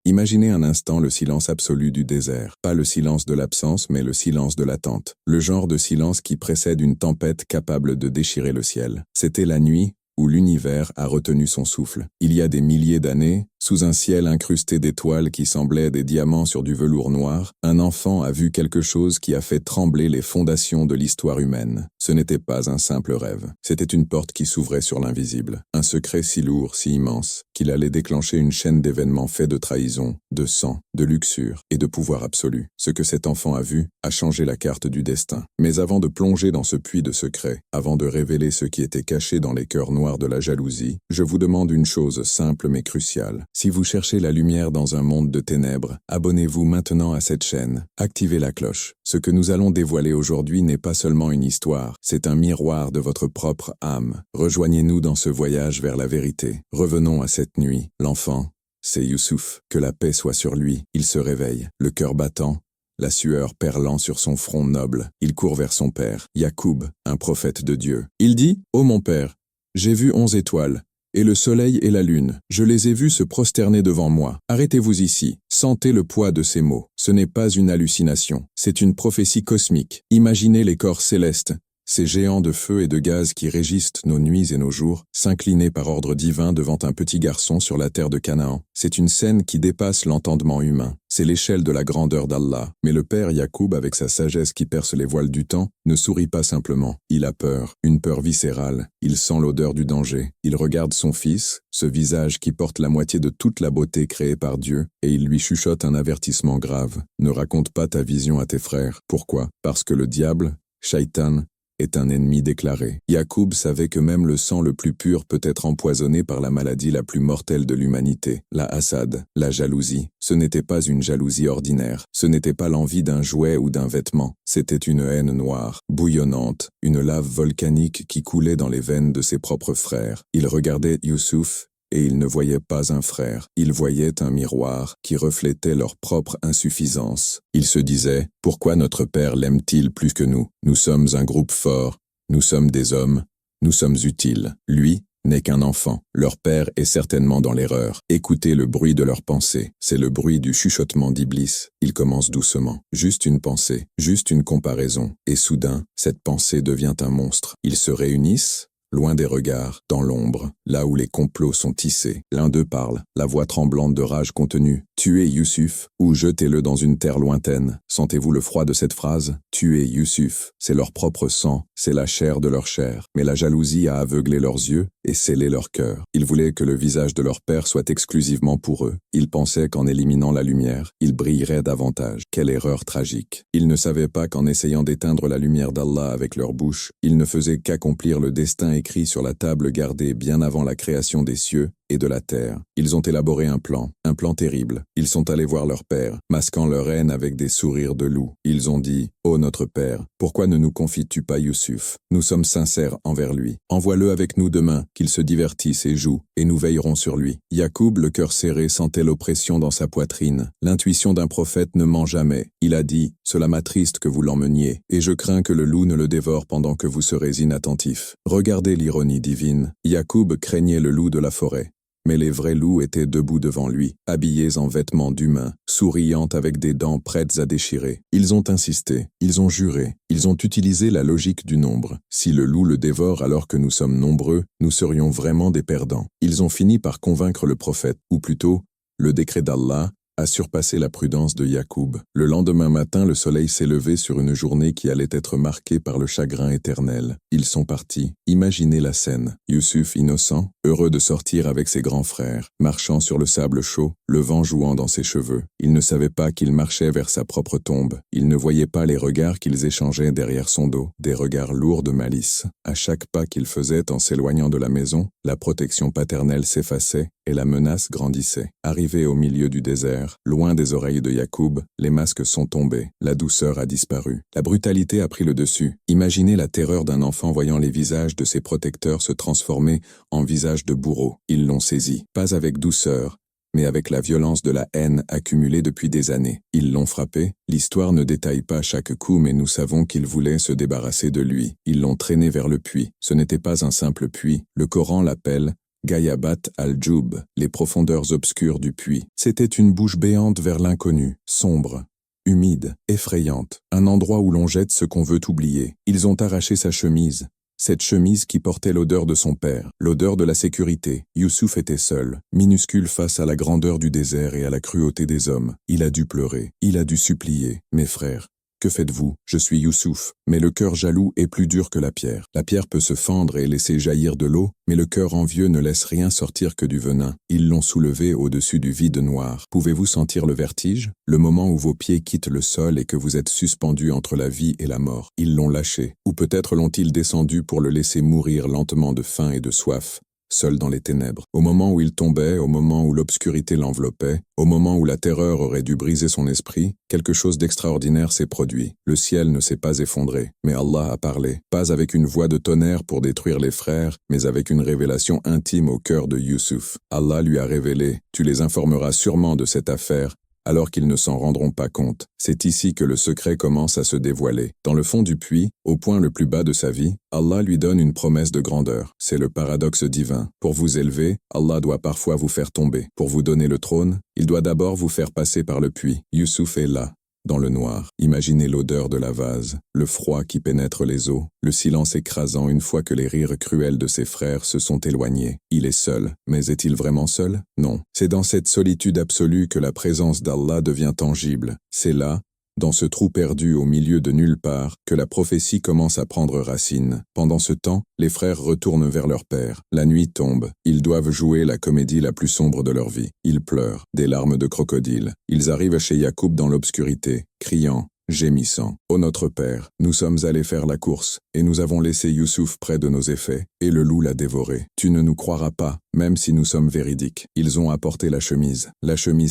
Imaginez un instant le silence absolu du désert. Pas le silence de l'absence, mais le silence de l'attente. Le genre de silence qui précède une tempête capable de déchirer le ciel. C'était la nuit où l'univers a retenu son souffle. Il y a des milliers d'années, sous un ciel incrusté d'étoiles qui semblaient des diamants sur du velours noir, un enfant a vu quelque chose qui a fait trembler les fondations de l'histoire humaine. Ce n'était pas un simple rêve. C'était une porte qui s'ouvrait sur l'invisible. Un secret si lourd, si immense, qu'il allait déclencher une chaîne d'événements faits de trahison, de sang, de luxure et de pouvoir absolu. Ce que cet enfant a vu a changé la carte du destin. Mais avant de plonger dans ce puits de secrets, avant de révéler ce qui était caché dans les cœurs noirs de la jalousie, je vous demande une chose simple mais cruciale. Si vous cherchez la lumière dans un monde de ténèbres, abonnez-vous maintenant à cette chaîne. Activez la cloche. Ce que nous allons dévoiler aujourd'hui n'est pas seulement une histoire, c'est un miroir de votre propre âme. Rejoignez-nous dans ce voyage vers la vérité. Revenons à cette nuit. L'enfant, c'est Youssouf. Que la paix soit sur lui. Il se réveille, le cœur battant, la sueur perlant sur son front noble. Il court vers son père, Yacoub, un prophète de Dieu. Il dit « Ô mon père, j'ai vu 11 étoiles, et le soleil et la lune. Je les ai vus se prosterner devant moi. Arrêtez-vous ici. Sentez le poids de ces mots. Ce n'est pas une hallucination. C'est une prophétie cosmique. Imaginez les corps célestes, ces géants de feu et de gaz qui régissent nos nuits et nos jours, s'incliner par ordre divin devant un petit garçon sur la terre de Canaan. C'est une scène qui dépasse l'entendement humain. C'est l'échelle de la grandeur d'Allah. Mais le père Yacoub, avec sa sagesse qui perce les voiles du temps, ne sourit pas simplement. Il a peur, une peur viscérale. Il sent l'odeur du danger. Il regarde son fils, ce visage qui porte la moitié de toute la beauté créée par Dieu, et il lui chuchote un avertissement grave. Ne raconte pas ta vision à tes frères. Pourquoi? Parce que le diable, Shaitan, est un ennemi déclaré. Yacoub savait que même le sang le plus pur peut être empoisonné par la maladie la plus mortelle de l'humanité, la hassad, la jalousie. Ce n'était pas une jalousie ordinaire, ce n'était pas l'envie d'un jouet ou d'un vêtement, c'était une haine noire, bouillonnante, une lave volcanique qui coulait dans les veines de ses propres frères. Il regardait Youssouf, et il ne voyait pas un frère, il voyait un miroir qui reflétait leur propre insuffisance. Il se disait, pourquoi notre père l'aime-t-il plus que nous? Nous sommes un groupe fort, nous sommes des hommes, nous sommes utiles. Lui n'est qu'un enfant. Leur père est certainement dans l'erreur. Écoutez le bruit de leurs pensées. C'est le bruit du chuchotement d'Iblis. Il commence doucement. Juste une pensée, juste une comparaison. Et soudain, cette pensée devient un monstre. Ils se réunissent, loin des regards, dans l'ombre, là où les complots sont tissés. L'un d'eux parle, la voix tremblante de rage contenue. Tuez Youssouf, ou jetez-le dans une terre lointaine. Sentez-vous le froid de cette phrase? Tuez Youssouf, c'est leur propre sang, c'est la chair de leur chair. Mais la jalousie a aveuglé leurs yeux et scellé leur cœur. Ils voulaient que le visage de leur père soit exclusivement pour eux. Ils pensaient qu'en éliminant la lumière, ils brilleraient davantage. Quelle erreur tragique. Ils ne savaient pas qu'en essayant d'éteindre la lumière d'Allah avec leur bouche, ils ne faisaient qu'accomplir le destin écrit sur la table gardée bien avant la création des cieux et de la terre. Ils ont élaboré un plan terrible. Ils sont allés voir leur père, masquant leur haine avec des sourires de loup. Ils ont dit, « Ô notre père, pourquoi ne nous confies-tu pas Youssouf? Nous sommes sincères envers lui. Envoie-le avec nous demain, qu'il se divertisse et joue, et nous veillerons sur lui. » Yacoub, le cœur serré, sentait l'oppression dans sa poitrine. L'intuition d'un prophète ne ment jamais. Il a dit, « Cela m'attriste que vous l'emmeniez, et je crains que le loup ne le dévore pendant que vous serez inattentif. » Regardez l'ironie divine. Yacoub craignait le loup de la forêt. Mais les vrais loups étaient debout devant lui, habillés en vêtements d'humains, souriant avec des dents prêtes à déchirer. Ils ont insisté, ils ont juré, ils ont utilisé la logique du nombre. Si le loup le dévore alors que nous sommes nombreux, nous serions vraiment des perdants. Ils ont fini par convaincre le prophète, ou plutôt, le décret d'Allah, a surpassé la prudence de Yacoub. Le lendemain matin, le soleil s'est levé sur une journée qui allait être marquée par le chagrin éternel. Ils sont partis. Imaginez la scène. Youssouf innocent, heureux de sortir avec ses grands frères, marchant sur le sable chaud, le vent jouant dans ses cheveux. Il ne savait pas qu'il marchait vers sa propre tombe. Il ne voyait pas les regards qu'ils échangeaient derrière son dos, des regards lourds de malice. À chaque pas qu'il faisait en s'éloignant de la maison, la protection paternelle s'effaçait et la menace grandissait. Arrivé au milieu du désert, loin des oreilles de Yacoub, les masques sont tombés, la douceur a disparu. La brutalité a pris le dessus. Imaginez la terreur d'un enfant voyant les visages de ses protecteurs se transformer en visages de bourreaux. Ils l'ont saisi, pas avec douceur, mais avec la violence de la haine accumulée depuis des années. Ils l'ont frappé. L'histoire ne détaille pas chaque coup, mais nous savons qu'ils voulaient se débarrasser de lui. Ils l'ont traîné vers le puits. Ce n'était pas un simple puits. Le Coran l'appelle Ghayabat al-Djoub, les profondeurs obscures du puits. C'était une bouche béante vers l'inconnu, sombre, humide, effrayante, un endroit où l'on jette ce qu'on veut oublier. Ils ont arraché sa chemise. Cette chemise qui portait l'odeur de son père, l'odeur de la sécurité. Youssouf était seul, minuscule face à la grandeur du désert et à la cruauté des hommes. Il a dû pleurer, il a dû supplier. « Mes frères, que faites-vous? Je suis Youssouf. » Mais le cœur jaloux est plus dur que la pierre. La pierre peut se fendre et laisser jaillir de l'eau, mais le cœur envieux ne laisse rien sortir que du venin. Ils l'ont soulevé au-dessus du vide noir. Pouvez-vous sentir le vertige? Le moment où vos pieds quittent le sol et que vous êtes suspendu entre la vie et la mort. Ils l'ont lâché. Ou peut-être l'ont-ils descendu pour le laisser mourir lentement de faim et de soif, seul dans les ténèbres. Au moment où il tombait, au moment où l'obscurité l'enveloppait, au moment où la terreur aurait dû briser son esprit, quelque chose d'extraordinaire s'est produit. Le ciel ne s'est pas effondré, mais Allah a parlé, pas avec une voix de tonnerre pour détruire les frères, mais avec une révélation intime au cœur de Youssouf. Allah lui a révélé, tu les informeras sûrement de cette affaire, alors qu'ils ne s'en rendront pas compte. C'est ici que le secret commence à se dévoiler. Dans le fond du puits, au point le plus bas de sa vie, Allah lui donne une promesse de grandeur. C'est le paradoxe divin. Pour vous élever, Allah doit parfois vous faire tomber. Pour vous donner le trône, il doit d'abord vous faire passer par le puits. Youssouf est là, dans le noir. Imaginez l'odeur de la vase, le froid qui pénètre les os, le silence écrasant une fois que les rires cruels de ses frères se sont éloignés. Il est seul, mais est-il vraiment seul? Non. C'est dans cette solitude absolue que la présence d'Allah devient tangible. C'est là, dans ce trou perdu au milieu de nulle part, que la prophétie commence à prendre racine. Pendant ce temps, les frères retournent vers leur père. La nuit tombe. Ils doivent jouer la comédie la plus sombre de leur vie. Ils pleurent, des larmes de crocodile. Ils arrivent chez Yacoub dans l'obscurité, criant, gémissant. « Ô notre père, nous sommes allés faire la course, et nous avons laissé Youssouf près de nos effets, et le loup l'a dévoré. Tu ne nous croiras pas, même si nous sommes véridiques. » Ils ont apporté la chemise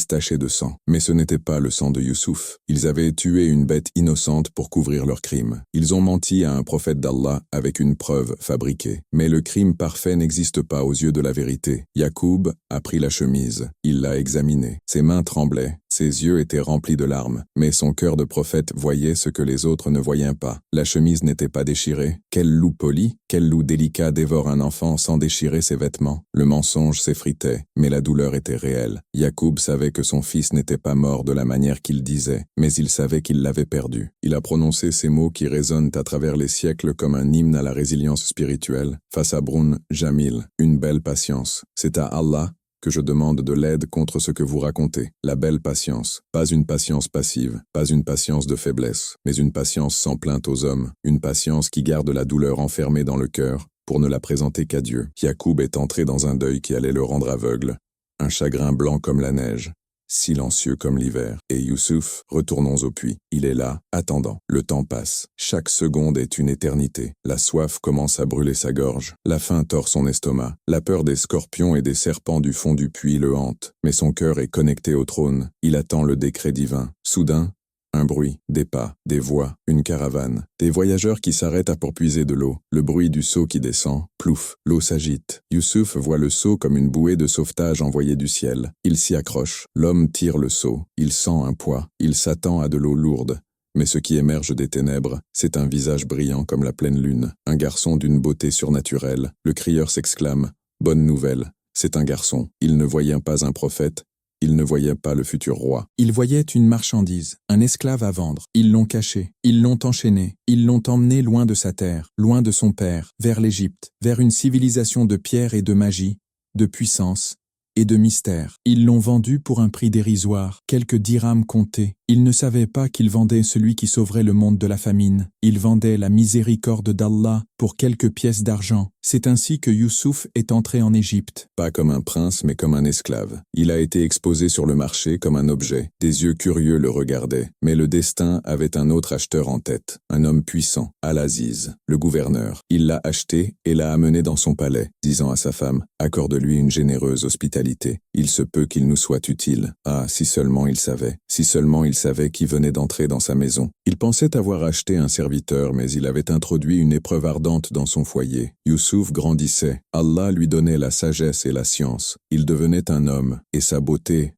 tachée de sang. Mais ce n'était pas le sang de Youssouf. Ils avaient tué une bête innocente pour couvrir leur crime. Ils ont menti à un prophète d'Allah avec une preuve fabriquée. Mais le crime parfait n'existe pas aux yeux de la vérité. Yacoub a pris la chemise. Il l'a examinée. Ses mains tremblaient. Ses yeux étaient remplis de larmes. Mais son cœur de prophète voyait ce que les autres ne voyaient pas. La chemise n'était pas déchirée. Quel loup poli, quel loup délicat dévore un enfant sans déchirer ses vêtements? Le mensonge s'effritait, mais la douleur était réelle. Yacoub savait que son fils n'était pas mort de la manière qu'il disait, mais il savait qu'il l'avait perdu. Il a prononcé ces mots qui résonnent à travers les siècles comme un hymne à la résilience spirituelle. Face à Broun Jamil, une belle patience. C'est à Allah que je demande de l'aide contre ce que vous racontez. La belle patience. Pas une patience passive, pas une patience de faiblesse, mais une patience sans plainte aux hommes, une patience qui garde la douleur enfermée dans le cœur, pour ne la présenter qu'à Dieu. Yacoub est entré dans un deuil qui allait le rendre aveugle, un chagrin blanc comme la neige, silencieux comme l'hiver. Et Youssouf, retournons au puits. Il est là, attendant. Le temps passe. Chaque seconde est une éternité. La soif commence à brûler sa gorge. La faim tord son estomac. La peur des scorpions et des serpents du fond du puits le hante. Mais son cœur est connecté au trône. Il attend le décret divin. Soudain, un bruit, des pas, des voix, une caravane, des voyageurs qui s'arrêtent pour puiser de l'eau, le bruit du seau qui descend, plouf, l'eau s'agite. Youssouf voit le seau comme une bouée de sauvetage envoyée du ciel. Il s'y accroche, l'homme tire le seau, il sent un poids, il s'attend à de l'eau lourde. Mais ce qui émerge des ténèbres, c'est un visage brillant comme la pleine lune, un garçon d'une beauté surnaturelle. Le crieur s'exclame, « Bonne nouvelle, c'est un garçon. » Il ne voyait pas un prophète, il ne voyait pas le futur roi. Il voyait une marchandise, un esclave à vendre. Ils l'ont caché, ils l'ont enchaîné, ils l'ont emmené loin de sa terre, loin de son père, vers l'Égypte, vers une civilisation de pierre et de magie, de puissance et de mystère. Ils l'ont vendu pour un prix dérisoire, quelques dirhams comptés. Ils ne savaient pas qu'ils vendaient celui qui sauverait le monde de la famine. Ils vendaient la miséricorde d'Allah pour quelques pièces d'argent. C'est ainsi que Youssouf est entré en Égypte. Pas comme un prince, mais comme un esclave. Il a été exposé sur le marché comme un objet. Des yeux curieux le regardaient. Mais le destin avait un autre acheteur en tête. Un homme puissant, Al-Aziz, le gouverneur. Il l'a acheté et l'a amené dans son palais, disant à sa femme, « Accorde-lui une généreuse hospitalité. Il se peut qu'il nous soit utile. » Ah, si seulement il savait. Si seulement il savait qui venait d'entrer dans sa maison. Il pensait avoir acheté un serviteur, mais il avait introduit une épreuve ardente dans son foyer. Youssouf grandissait. Allah lui donnait la sagesse et la science. Il devenait un homme, et sa beauté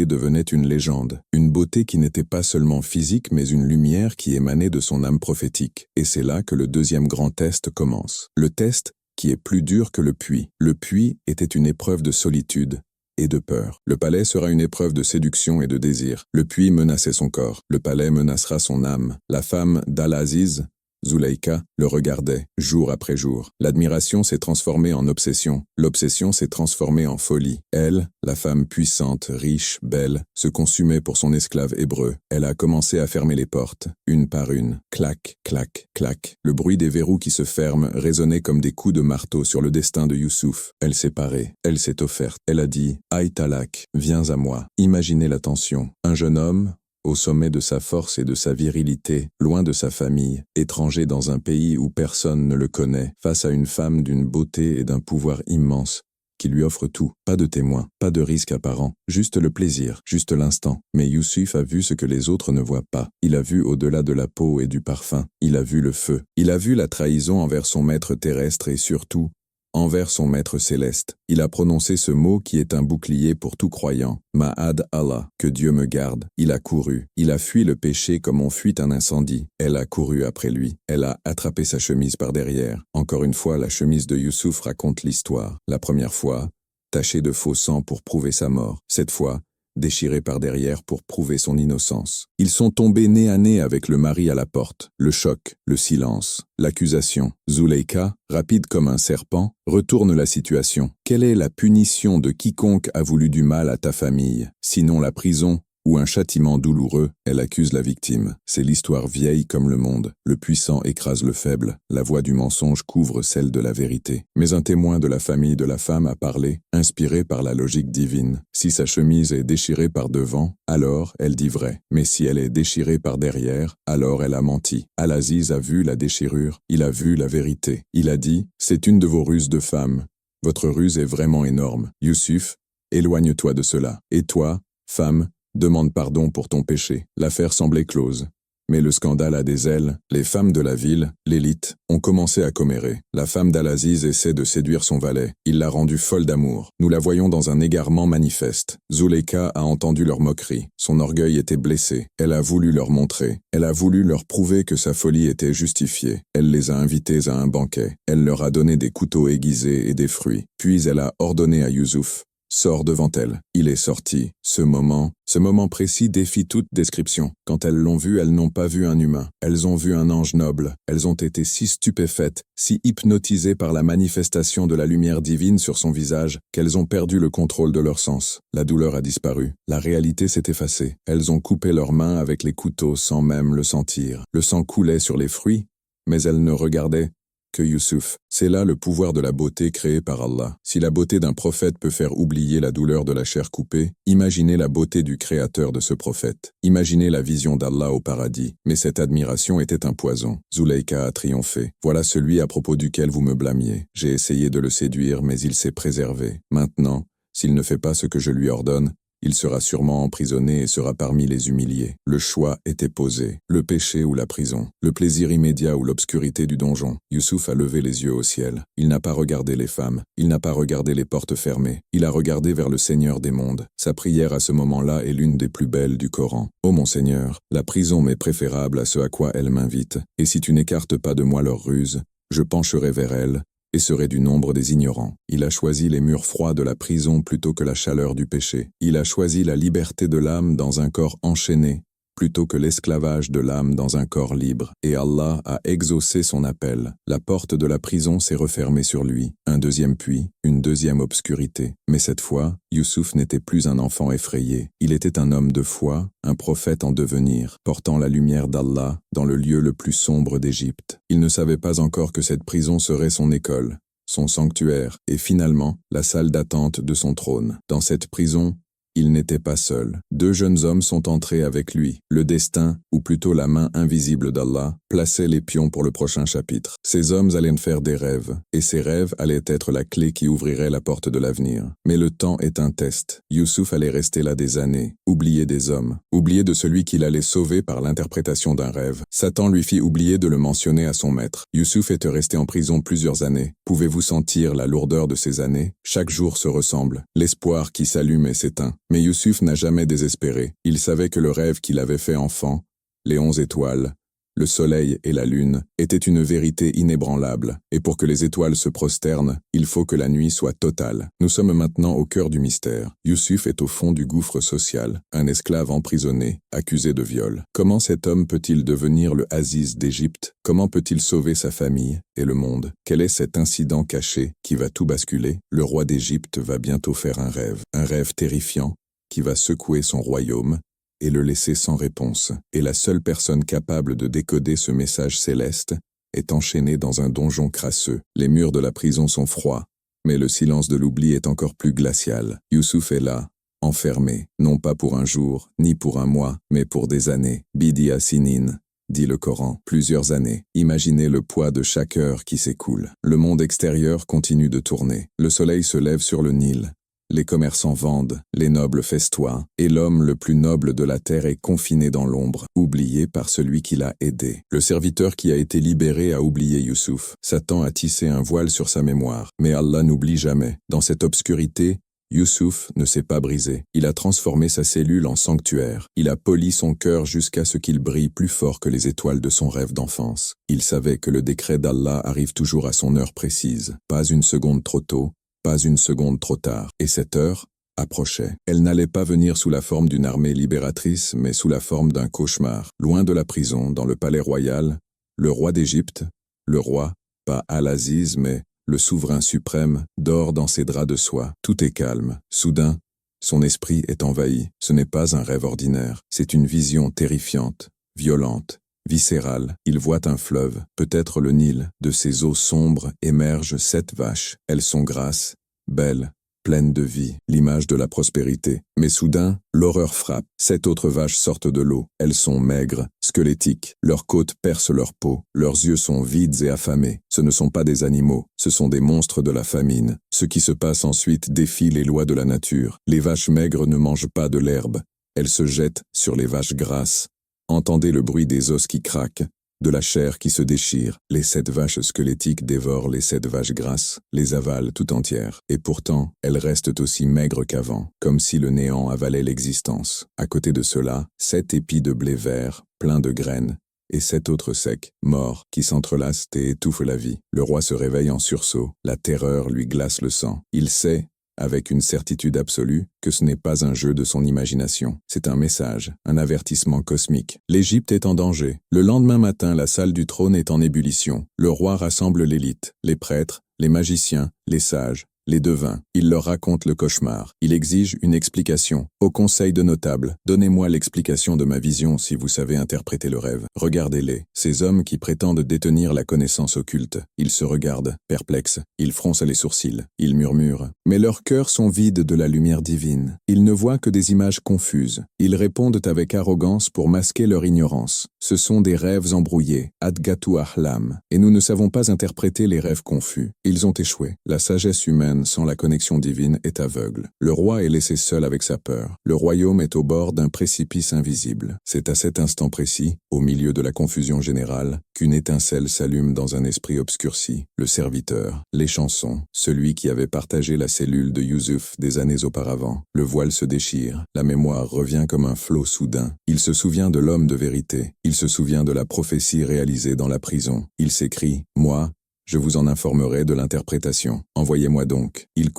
devenait une légende. Une beauté qui n'était pas seulement physique, mais une lumière qui émanait de son âme prophétique. Et c'est là que le deuxième grand test commence. Le test qui est plus dur que le puits. Le puits était une épreuve de solitude et de peur. Le palais sera une épreuve de séduction et de désir. Le puits menaçait son corps. Le palais menacera son âme. La femme d'Al-Aziz, Zuleika, le regardait, jour après jour. L'admiration s'est transformée en obsession. L'obsession s'est transformée en folie. Elle, la femme puissante, riche, belle, se consumait pour son esclave hébreu. Elle a commencé à fermer les portes, une par une. Clac, clac, clac. Le bruit des verrous qui se ferment résonnait comme des coups de marteau sur le destin de Youssouf. Elle s'est parée. Elle s'est offerte. Elle a dit « Aïe Talak, viens à moi ». Imaginez la tension. Un jeune homme, au sommet de sa force et de sa virilité, loin de sa famille, étranger dans un pays où personne ne le connaît, face à une femme d'une beauté et d'un pouvoir immense, qui lui offre tout, pas de témoin, pas de risque apparent, juste le plaisir, juste l'instant. Mais Youssouf a vu ce que les autres ne voient pas. Il a vu au-delà de la peau et du parfum, il a vu le feu. Il a vu la trahison envers son maître terrestre et surtout, envers son maître céleste. Il a prononcé ce mot qui est un bouclier pour tout croyant. Ma'ad Allah, que Dieu me garde. Il a couru. Il a fui le péché comme on fuit un incendie. Elle a couru après lui. Elle a attrapé sa chemise par derrière. Encore une fois, la chemise de Youssouf raconte l'histoire. La première fois, tachée de faux sang pour prouver sa mort. Cette fois, déchiré par derrière pour prouver son innocence. Ils sont tombés nez à nez avec le mari à la porte. Le choc, le silence, l'accusation. Zuleika, rapide comme un serpent, retourne la situation. Quelle est la punition de quiconque a voulu du mal à ta famille, sinon la prison ou un châtiment douloureux? Elle accuse la victime. C'est l'histoire vieille comme le monde. Le puissant écrase le faible. La voix du mensonge couvre celle de la vérité. Mais un témoin de la famille de la femme a parlé, inspiré par la logique divine. Si sa chemise est déchirée par devant, alors elle dit vrai. Mais si elle est déchirée par derrière, alors elle a menti. Al-Aziz a vu la déchirure. Il a vu la vérité. Il a dit, c'est une de vos ruses de femme. Votre ruse est vraiment énorme. Youssouf, éloigne-toi de cela. Et toi, femme, demande pardon pour ton péché. L'affaire semblait close. Mais le scandale a des ailes. Les femmes de la ville, l'élite, ont commencé à commérer. La femme d'Al-Aziz essaie de séduire son valet. Il l'a rendue folle d'amour. Nous la voyons dans un égarement manifeste. Zuleika a entendu leur moquerie. Son orgueil était blessé. Elle a voulu leur montrer. Elle a voulu leur prouver que sa folie était justifiée. Elle les a invités à un banquet. Elle leur a donné des couteaux aiguisés et des fruits. Puis elle a ordonné à Youssouf, sort devant elle. Il est sorti. Ce moment précis défie toute description. Quand elles l'ont vu, elles n'ont pas vu un humain. Elles ont vu un ange noble. Elles ont été si stupéfaites, si hypnotisées par la manifestation de la lumière divine sur son visage, qu'elles ont perdu le contrôle de leurs sens. La douleur a disparu. La réalité s'est effacée. Elles ont coupé leurs mains avec les couteaux sans même le sentir. Le sang coulait sur les fruits, mais elles ne regardaient que Youssouf. C'est là le pouvoir de la beauté créée par Allah. Si la beauté d'un prophète peut faire oublier la douleur de la chair coupée, imaginez la beauté du créateur de ce prophète. Imaginez la vision d'Allah au paradis. Mais cette admiration était un poison. Zuleika a triomphé. Voilà celui à propos duquel vous me blâmiez. J'ai essayé de le séduire, mais il s'est préservé. Maintenant, s'il ne fait pas ce que je lui ordonne, il sera sûrement emprisonné et sera parmi les humiliés. Le choix était posé, le péché ou la prison, le plaisir immédiat ou l'obscurité du donjon. Youssouf a levé les yeux au ciel. Il n'a pas regardé les femmes, il n'a pas regardé les portes fermées, il a regardé vers le Seigneur des mondes. Sa prière à ce moment-là est l'une des plus belles du Coran. Ô mon Seigneur, la prison m'est préférable à ce à quoi elle m'invite, et si tu n'écartes pas de moi leur ruse, je pencherai vers elle, et serait du nombre des ignorants. Il a choisi les murs froids de la prison plutôt que la chaleur du péché. Il a choisi la liberté de l'âme dans un corps enchaîné, plutôt que l'esclavage de l'âme dans un corps libre. Et Allah a exaucé son appel. La porte de la prison s'est refermée sur lui. Un deuxième puits, une deuxième obscurité. Mais cette fois, Youssouf n'était plus un enfant effrayé. Il était un homme de foi, un prophète en devenir, portant la lumière d'Allah dans le lieu le plus sombre d'Égypte. Il ne savait pas encore que cette prison serait son école, son sanctuaire, et finalement, la salle d'attente de son trône. Dans cette prison, il n'était pas seul. Deux jeunes hommes sont entrés avec lui. Le destin, ou plutôt la main invisible d'Allah, plaçait les pions pour le prochain chapitre. Ces hommes allaient faire des rêves, et ces rêves allaient être la clé qui ouvrirait la porte de l'avenir. Mais le temps est un test. Youssouf allait rester là des années, oublié des hommes, oublié de celui qu'il allait sauver par l'interprétation d'un rêve. Satan lui fit oublier de le mentionner à son maître. Youssouf était resté en prison plusieurs années. Pouvez-vous sentir la lourdeur de ces années? Chaque jour se ressemble. L'espoir qui s'allume et s'éteint. Mais Youssouf n'a jamais désespéré. Il savait que le rêve qu'il avait fait enfant, les 11 étoiles, le soleil et la lune, était une vérité inébranlable, et pour que les étoiles se prosternent, il faut que la nuit soit totale. Nous sommes maintenant au cœur du mystère. Youssouf est au fond du gouffre social, un esclave emprisonné, accusé de viol. Comment cet homme peut-il devenir le Aziz d'Égypte? Comment peut-il sauver sa famille et le monde? Quel est cet incident caché qui va tout basculer? Le roi d'Égypte va bientôt faire un rêve terrifiant, qui va secouer son royaume et le laisser sans réponse. Et la seule personne capable de décoder ce message céleste est enchaînée dans un donjon crasseux. Les murs de la prison sont froids, mais le silence de l'oubli est encore plus glacial. Youssouf est là, enfermé, non pas pour un jour, ni pour un mois, mais pour des années. Bidia Sinin, dit le Coran, plusieurs années. Imaginez le poids de chaque heure qui s'écoule. Le monde extérieur continue de tourner. Le soleil se lève sur le Nil. Les commerçants vendent, les nobles festoient, et l'homme le plus noble de la terre est confiné dans l'ombre, oublié par celui qui l'a aidé. Le serviteur qui a été libéré a oublié Youssouf. Satan a tissé un voile sur sa mémoire. Mais Allah n'oublie jamais. Dans cette obscurité, Youssouf ne s'est pas brisé. Il a transformé sa cellule en sanctuaire. Il a poli son cœur jusqu'à ce qu'il brille plus fort que les étoiles de son rêve d'enfance. Il savait que le décret d'Allah arrive toujours à son heure précise. Pas une seconde trop tôt, pas une seconde trop tard. Et cette heure approchait. Elle n'allait pas venir sous la forme d'une armée libératrice, mais sous la forme d'un cauchemar. Loin de la prison, dans le palais royal, le roi d'Égypte, le roi, pas Al-Aziz, mais le souverain suprême, dort dans ses draps de soie. Tout est calme. Soudain, son esprit est envahi. Ce n'est pas un rêve ordinaire, c'est une vision terrifiante, violente, viscérale. Il voit un fleuve, peut-être le Nil. De ses eaux sombres émergent 7 vaches. Elles sont grasses, belles, pleines de vie, l'image de la prospérité. Mais soudain, l'horreur frappe. 7 autres vaches sortent de l'eau. Elles sont maigres, squelettiques. Leurs côtes percent leur peau. Leurs yeux sont vides et affamés. Ce ne sont pas des animaux, ce sont des monstres de la famine. Ce qui se passe ensuite défie les lois de la nature. Les vaches maigres ne mangent pas de l'herbe. Elles se jettent sur les vaches grasses. Entendez le bruit des os qui craquent, de la chair qui se déchire. Les 7 vaches squelettiques dévorent les 7 vaches grasses, les avalent tout entières. Et pourtant, elles restent aussi maigres qu'avant, comme si le néant avalait l'existence. À côté de cela, 7 épis de blé vert, pleins de graines, et 7 autres secs, morts, qui s'entrelacent et étouffent la vie. Le roi se réveille en sursaut. La terreur lui glace le sang. Il sait, avec une certitude absolue, que ce n'est pas un jeu de son imagination. C'est un message, un avertissement cosmique. L'Égypte est en danger. Le lendemain matin, la salle du trône est en ébullition. Le roi rassemble l'élite, les prêtres, les magiciens, les sages, les devins. Il leur raconte le cauchemar. Il exige une explication. Au conseil de notables, donnez-moi l'explication de ma vision si vous savez interpréter le rêve. Regardez-les, ces hommes qui prétendent détenir la connaissance occulte. Ils se regardent, perplexes. Ils froncent les sourcils. Ils murmurent. Mais leurs cœurs sont vides de la lumière divine. Ils ne voient que des images confuses. Ils répondent avec arrogance pour masquer leur ignorance. Ce sont des rêves embrouillés, adgatu ahlam, et nous ne savons pas interpréter les rêves confus. Ils ont échoué. La sagesse humaine sans la connexion divine est aveugle. Le roi est laissé seul avec sa peur. Le royaume est au bord d'un précipice invisible. C'est à cet instant précis, au milieu de la confusion générale, qu'une étincelle s'allume dans un esprit obscurci. Le serviteur, les chansons, celui qui avait partagé la cellule de Youssouf des années auparavant. Le voile se déchire, la mémoire revient comme un flot soudain. Il se souvient de l'homme de vérité. Il se souvient de la prophétie réalisée dans la prison. Il s'écrie « Moi, je vous en informerai de l'interprétation. Envoyez-moi donc. » Il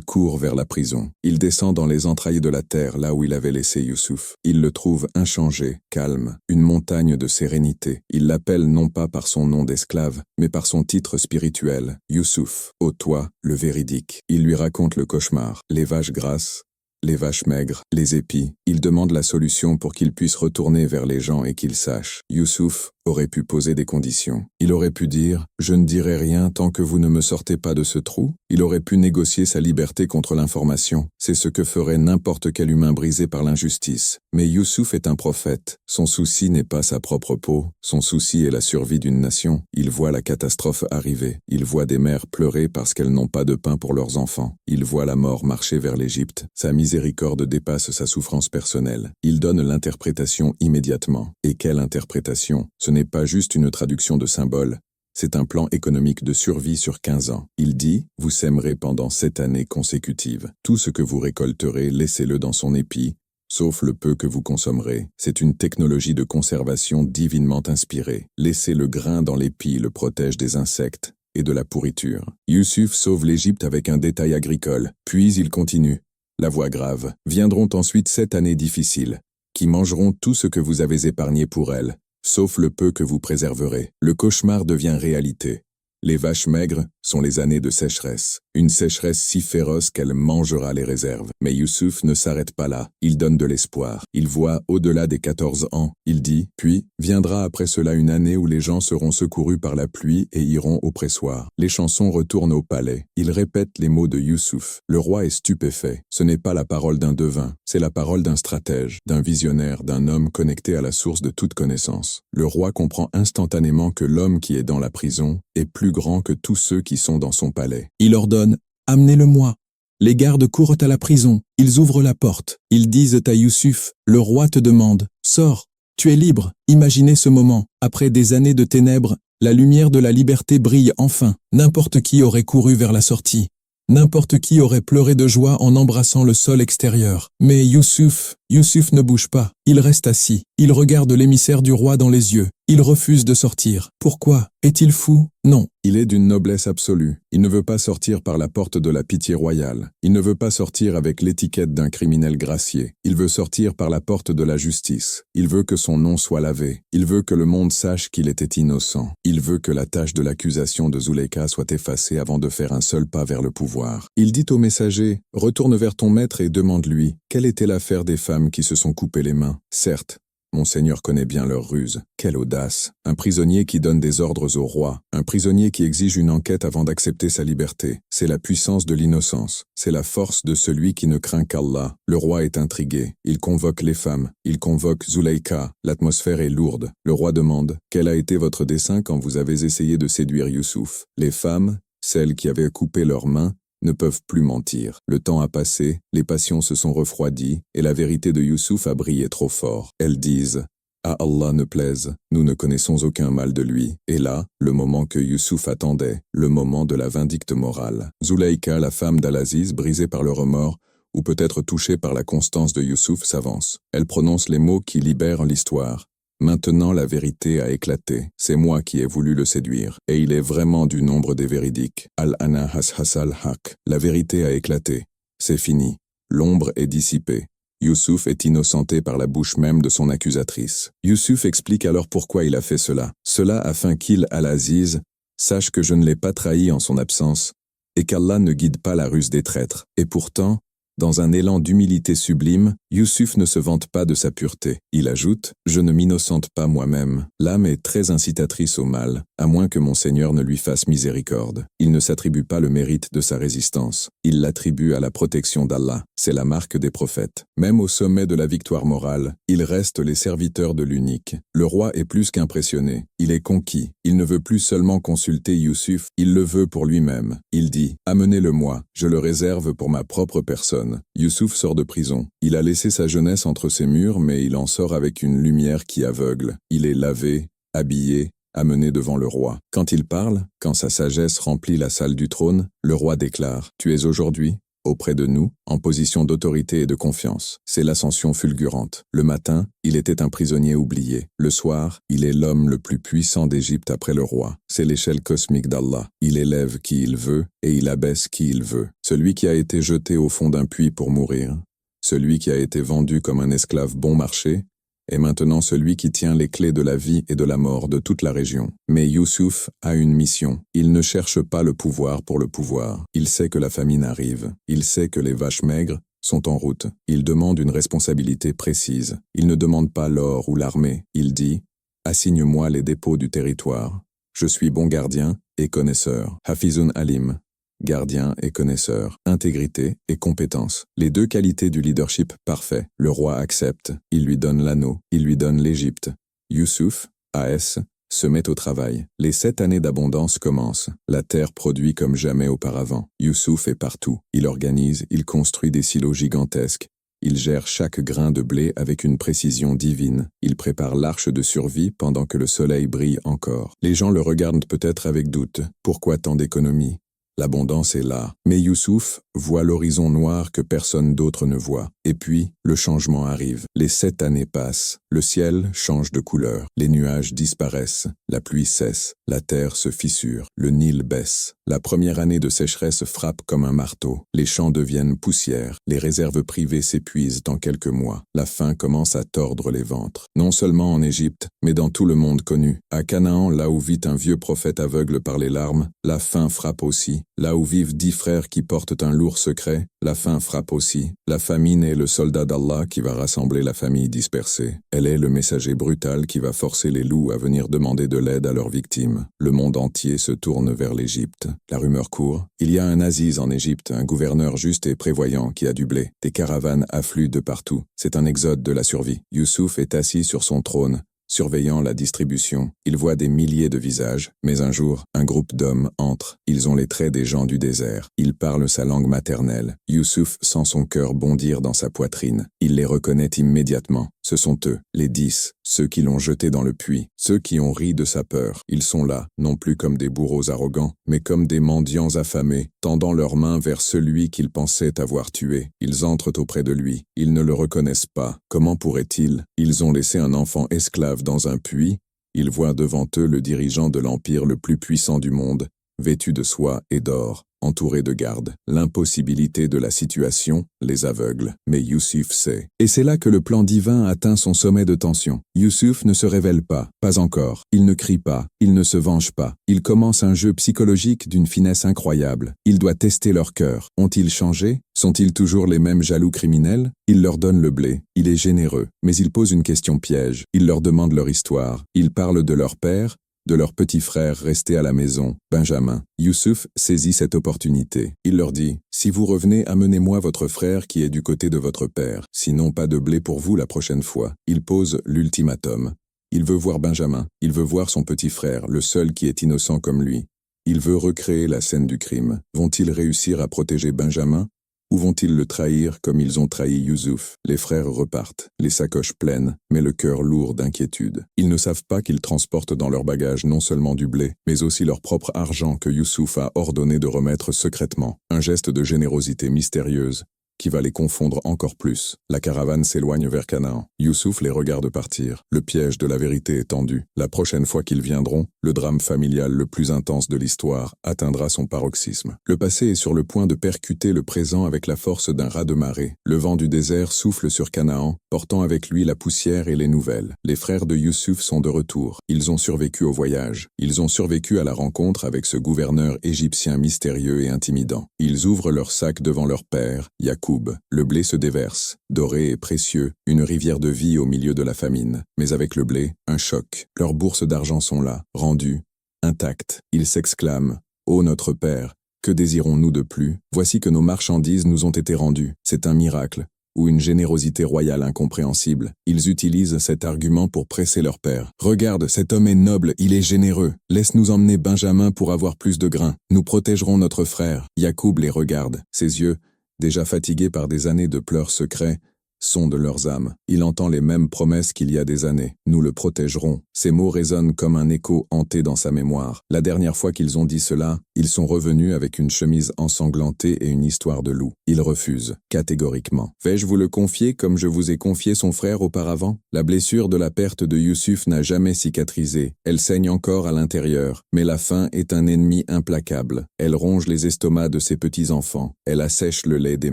court vers la prison. Il descend dans les entrailles de la terre, là où il avait laissé Youssouf. Il le trouve inchangé, calme, une montagne de sérénité. Il l'appelle non pas par son nom d'esclave, mais par son titre spirituel, Youssouf, ô toi, le véridique. Il lui raconte le cauchemar, les vaches grasses, les vaches maigres, les épis. Il demande la solution pour qu'il puisse retourner vers les gens et qu'il sache. Youssouf aurait pu poser des conditions. Il aurait pu dire « Je ne dirai rien tant que vous ne me sortez pas de ce trou ». Il aurait pu négocier sa liberté contre l'information. C'est ce que ferait n'importe quel humain brisé par l'injustice. Mais Youssouf est un prophète. Son souci n'est pas sa propre peau. Son souci est la survie d'une nation. Il voit la catastrophe arriver. Il voit des mères pleurer parce qu'elles n'ont pas de pain pour leurs enfants. Il voit la mort marcher vers l'Égypte. Sa miséricorde dépasse sa souffrance personnelle. Il donne l'interprétation immédiatement. Et quelle interprétation! Ce n'est pas juste une traduction de symboles, c'est un plan économique de survie sur 15 ans. Il dit, vous sèmerez pendant 7 années consécutives. Tout ce que vous récolterez, laissez-le dans son épi, sauf le peu que vous consommerez. C'est une technologie de conservation divinement inspirée. Laissez le grain dans l'épi le protège des insectes et de la pourriture. Youssouf sauve l'Égypte avec un détail agricole, puis il continue. La voix grave. Viendront ensuite 7 années difficiles, qui mangeront tout ce que vous avez épargné pour elles, sauf le peu que vous préserverez. Le cauchemar devient réalité. Les vaches maigres sont les années de sécheresse. Une sécheresse si féroce qu'elle mangera les réserves. Mais Youssouf ne s'arrête pas là. Il donne de l'espoir. Il voit au-delà des 14 ans. Il dit, puis, viendra après cela une année où les gens seront secourus par la pluie et iront au pressoir. Les chansons retournent au palais. Il répète les mots de Youssouf. Le roi est stupéfait. Ce n'est pas la parole d'un devin. C'est la parole d'un stratège, d'un visionnaire, d'un homme connecté à la source de toute connaissance. Le roi comprend instantanément que l'homme qui est dans la prison est plus grand que tous ceux qui sont dans son palais. Il ordonne « Amenez-le-moi ». Les gardes courent à la prison. Ils ouvrent la porte. Ils disent à Youssouf « Le roi te demande. Sors. Tu es libre. » Imaginez ce moment. Après des années de ténèbres, la lumière de la liberté brille enfin. N'importe qui aurait couru vers la sortie. N'importe qui aurait pleuré de joie en embrassant le sol extérieur. Mais Youssouf ne bouge pas. Il reste assis. Il regarde l'émissaire du roi dans les yeux. Il refuse de sortir. Pourquoi? Est-il fou? Non. Il est d'une noblesse absolue. Il ne veut pas sortir par la porte de la pitié royale. Il ne veut pas sortir avec l'étiquette d'un criminel gracié. Il veut sortir par la porte de la justice. Il veut que son nom soit lavé. Il veut que le monde sache qu'il était innocent. Il veut que la tache de l'accusation de Zuleyka soit effacée avant de faire un seul pas vers le pouvoir. Il dit au messager, « Retourne vers ton maître et demande-lui, quelle était l'affaire des femmes qui se sont coupées les mains? Certes, mon seigneur connaît bien leur ruse. Quelle audace! Un prisonnier qui donne des ordres au roi. Un prisonnier qui exige une enquête avant d'accepter sa liberté. C'est la puissance de l'innocence. C'est la force de celui qui ne craint qu'Allah. Le roi est intrigué. Il convoque les femmes. Il convoque Zuleyka. L'atmosphère est lourde. Le roi demande, « Quel a été votre dessein quand vous avez essayé de séduire Youssouf ?» Les femmes, celles qui avaient coupé leurs mains, ne peuvent plus mentir. Le temps a passé, les passions se sont refroidies, et la vérité de Youssouf a brillé trop fort. Elles disent « À Allah ne plaise, nous ne connaissons aucun mal de lui. » Et là, le moment que Youssouf attendait, le moment de la vindicte morale. Zuleyka, la femme d'Al-Aziz, brisée par le remords, ou peut-être touchée par la constance de Youssouf, s'avance. Elle prononce les mots qui libèrent l'histoire. Maintenant la vérité a éclaté. C'est moi qui ai voulu le séduire. Et il est vraiment du nombre des véridiques. Al-Ana has-hasal haq. La vérité a éclaté. C'est fini. L'ombre est dissipée. Youssouf est innocenté par la bouche même de son accusatrice. Youssouf explique alors pourquoi il a fait cela. Cela afin qu'il, Al-Aziz, sache que je ne l'ai pas trahi en son absence, et qu'Allah ne guide pas la ruse des traîtres. Et pourtant, dans un élan d'humilité sublime, Youssouf ne se vante pas de sa pureté. Il ajoute « Je ne m'innocente pas moi-même. L'âme est très incitatrice au mal, à moins que mon Seigneur ne lui fasse miséricorde. Il ne s'attribue pas le mérite de sa résistance. Il l'attribue à la protection d'Allah. C'est la marque des prophètes. Même au sommet de la victoire morale, ils restent les serviteurs de l'unique. Le roi est plus qu'impressionné. Il est conquis. Il ne veut plus seulement consulter Youssouf, il le veut pour lui-même. Il dit « Amenez-le-moi, je le réserve pour ma propre personne. » Youssouf sort de prison. Il a laissé sa jeunesse entre ses murs, mais il en sort avec une lumière qui aveugle. Il est lavé, habillé, amené devant le roi. Quand il parle, quand sa sagesse remplit la salle du trône, le roi déclare « Tu es aujourd'hui, auprès de nous, en position d'autorité et de confiance. » C'est l'ascension fulgurante. Le matin, il était un prisonnier oublié. Le soir, il est l'homme le plus puissant d'Égypte après le roi. C'est l'échelle cosmique d'Allah. Il élève qui il veut et il abaisse qui il veut. Celui qui a été jeté au fond d'un puits pour mourir, celui qui a été vendu comme un esclave bon marché, est maintenant celui qui tient les clés de la vie et de la mort de toute la région. Mais Youssouf a une mission. Il ne cherche pas le pouvoir pour le pouvoir. Il sait que la famine arrive. Il sait que les vaches maigres sont en route. Il demande une responsabilité précise. Il ne demande pas l'or ou l'armée. Il dit « Assigne-moi les dépôts du territoire. Je suis bon gardien et connaisseur. Hafizun Alim. » Gardien et connaisseur, intégrité et compétence. Les deux qualités du leadership parfait. Le roi accepte, il lui donne l'anneau, il lui donne l'Égypte. Youssouf, AS, se met au travail. Les 7 années d'abondance commencent. La terre produit comme jamais auparavant. Youssouf est partout. Il organise, il construit des silos gigantesques. Il gère chaque grain de blé avec une précision divine. Il prépare l'arche de survie pendant que le soleil brille encore. Les gens le regardent peut-être avec doute. Pourquoi tant d'économies? l'abondance est là. Mais Youssouf voit l'horizon noir que personne d'autre ne voit. Et puis, le changement arrive. Les 7 années passent. Le ciel change de couleur. Les nuages disparaissent. La pluie cesse. La terre se fissure. Le Nil baisse. La première année de sécheresse frappe comme un marteau. Les champs deviennent poussière. Les réserves privées s'épuisent en quelques mois. La faim commence à tordre les ventres. Non seulement en Égypte, mais dans tout le monde connu. À Canaan, là où vit un vieux prophète aveugle par les larmes, la faim frappe aussi. Là où vivent 10 frères qui portent un lourd secret, la faim frappe aussi. La famine est le soldat d'Allah qui va rassembler la famille dispersée. Elle est le messager brutal qui va forcer les loups à venir demander de l'aide à leurs victimes. Le monde entier se tourne vers l'Égypte. La rumeur court. Il y a un Aziz en Égypte, un gouverneur juste et prévoyant qui a du blé. Des caravanes affluent de partout. C'est un exode de la survie. Youssouf est assis sur son trône, surveillant la distribution. Il voit des milliers de visages, mais un jour, un groupe d'hommes entre. Ils ont les traits des gens du désert. Ils parlent sa langue maternelle. Youssouf sent son cœur bondir dans sa poitrine. Il les reconnaît immédiatement. Ce sont eux, les 10, ceux qui l'ont jeté dans le puits, ceux qui ont ri de sa peur. Ils sont là, non plus comme des bourreaux arrogants, mais comme des mendiants affamés, tendant leurs mains vers celui qu'ils pensaient avoir tué. Ils entrent auprès de lui. Ils ne le reconnaissent pas. Comment pourraient-ils? Ils ont laissé un enfant esclave dans un puits. Ils voient devant eux le dirigeant de l'empire le plus puissant du monde, vêtu de soie et d'or, entouré de gardes. L'impossibilité de la situation les aveugle. Mais Youssouf sait. Et c'est là que le plan divin atteint son sommet de tension. Youssouf ne se révèle pas encore. Il ne crie pas, il ne se venge pas. Il commence un jeu psychologique d'une finesse incroyable. Il doit tester leur cœur. Ont-ils changé? Sont-ils toujours les mêmes jaloux criminels? Il leur donne le blé. Il est généreux. Mais il pose une question piège. Il leur demande leur histoire. Il parle de leur père, de leur petit frère resté à la maison, Benjamin. Youssouf saisit cette opportunité. Il leur dit « Si vous revenez, amenez-moi votre frère qui est du côté de votre père. Sinon, pas de blé pour vous la prochaine fois. » Il pose l'ultimatum. Il veut voir Benjamin. Il veut voir son petit frère, le seul qui est innocent comme lui. Il veut recréer la scène du crime. Vont-ils réussir à protéger Benjamin? Ou vont-ils le trahir comme ils ont trahi Youssouf? Les frères repartent, les sacoches pleines, mais le cœur lourd d'inquiétude. Ils ne savent pas qu'ils transportent dans leur bagage non seulement du blé, mais aussi leur propre argent que Youssouf a ordonné de remettre secrètement. Un geste de générosité mystérieuse qui va les confondre encore plus. La caravane s'éloigne vers Canaan. Youssouf les regarde partir. Le piège de la vérité est tendu. La prochaine fois qu'ils viendront, le drame familial le plus intense de l'histoire atteindra son paroxysme. Le passé est sur le point de percuter le présent avec la force d'un raz-de-marée. Le vent du désert souffle sur Canaan, portant avec lui la poussière et les nouvelles. Les frères de Youssouf sont de retour. Ils ont survécu au voyage. Ils ont survécu à la rencontre avec ce gouverneur égyptien mystérieux et intimidant. Ils ouvrent leur sac devant leur père, Yacoub. Le blé se déverse, doré et précieux, une rivière de vie au milieu de la famine. Mais avec le blé, un choc. Leurs bourses d'argent sont là, rendues, intactes. Ils s'exclament « Ô notre Père, que désirons-nous de plus? Voici que nos marchandises nous ont été rendues. C'est un miracle. » Ou une générosité royale incompréhensible. Ils utilisent cet argument pour presser leur père. « Regarde, cet homme est noble, il est généreux. Laisse-nous emmener Benjamin pour avoir plus de grains. Nous protégerons notre frère. » Yacoub les regarde. Ses yeux, déjà fatigués par des années de pleurs secrets, sondent leurs âmes. Il entend les mêmes promesses qu'il y a des années. « Nous le protégerons. » Ces mots résonnent comme un écho hanté dans sa mémoire. La dernière fois qu'ils ont dit cela, ils sont revenus avec une chemise ensanglantée et une histoire de loup. Il refuse, catégoriquement. « Vais-je vous le confier comme je vous ai confié son frère auparavant? » La blessure de la perte de Youssouf n'a jamais cicatrisé. Elle saigne encore à l'intérieur. Mais la faim est un ennemi implacable. Elle ronge les estomacs de ses petits-enfants. Elle assèche le lait des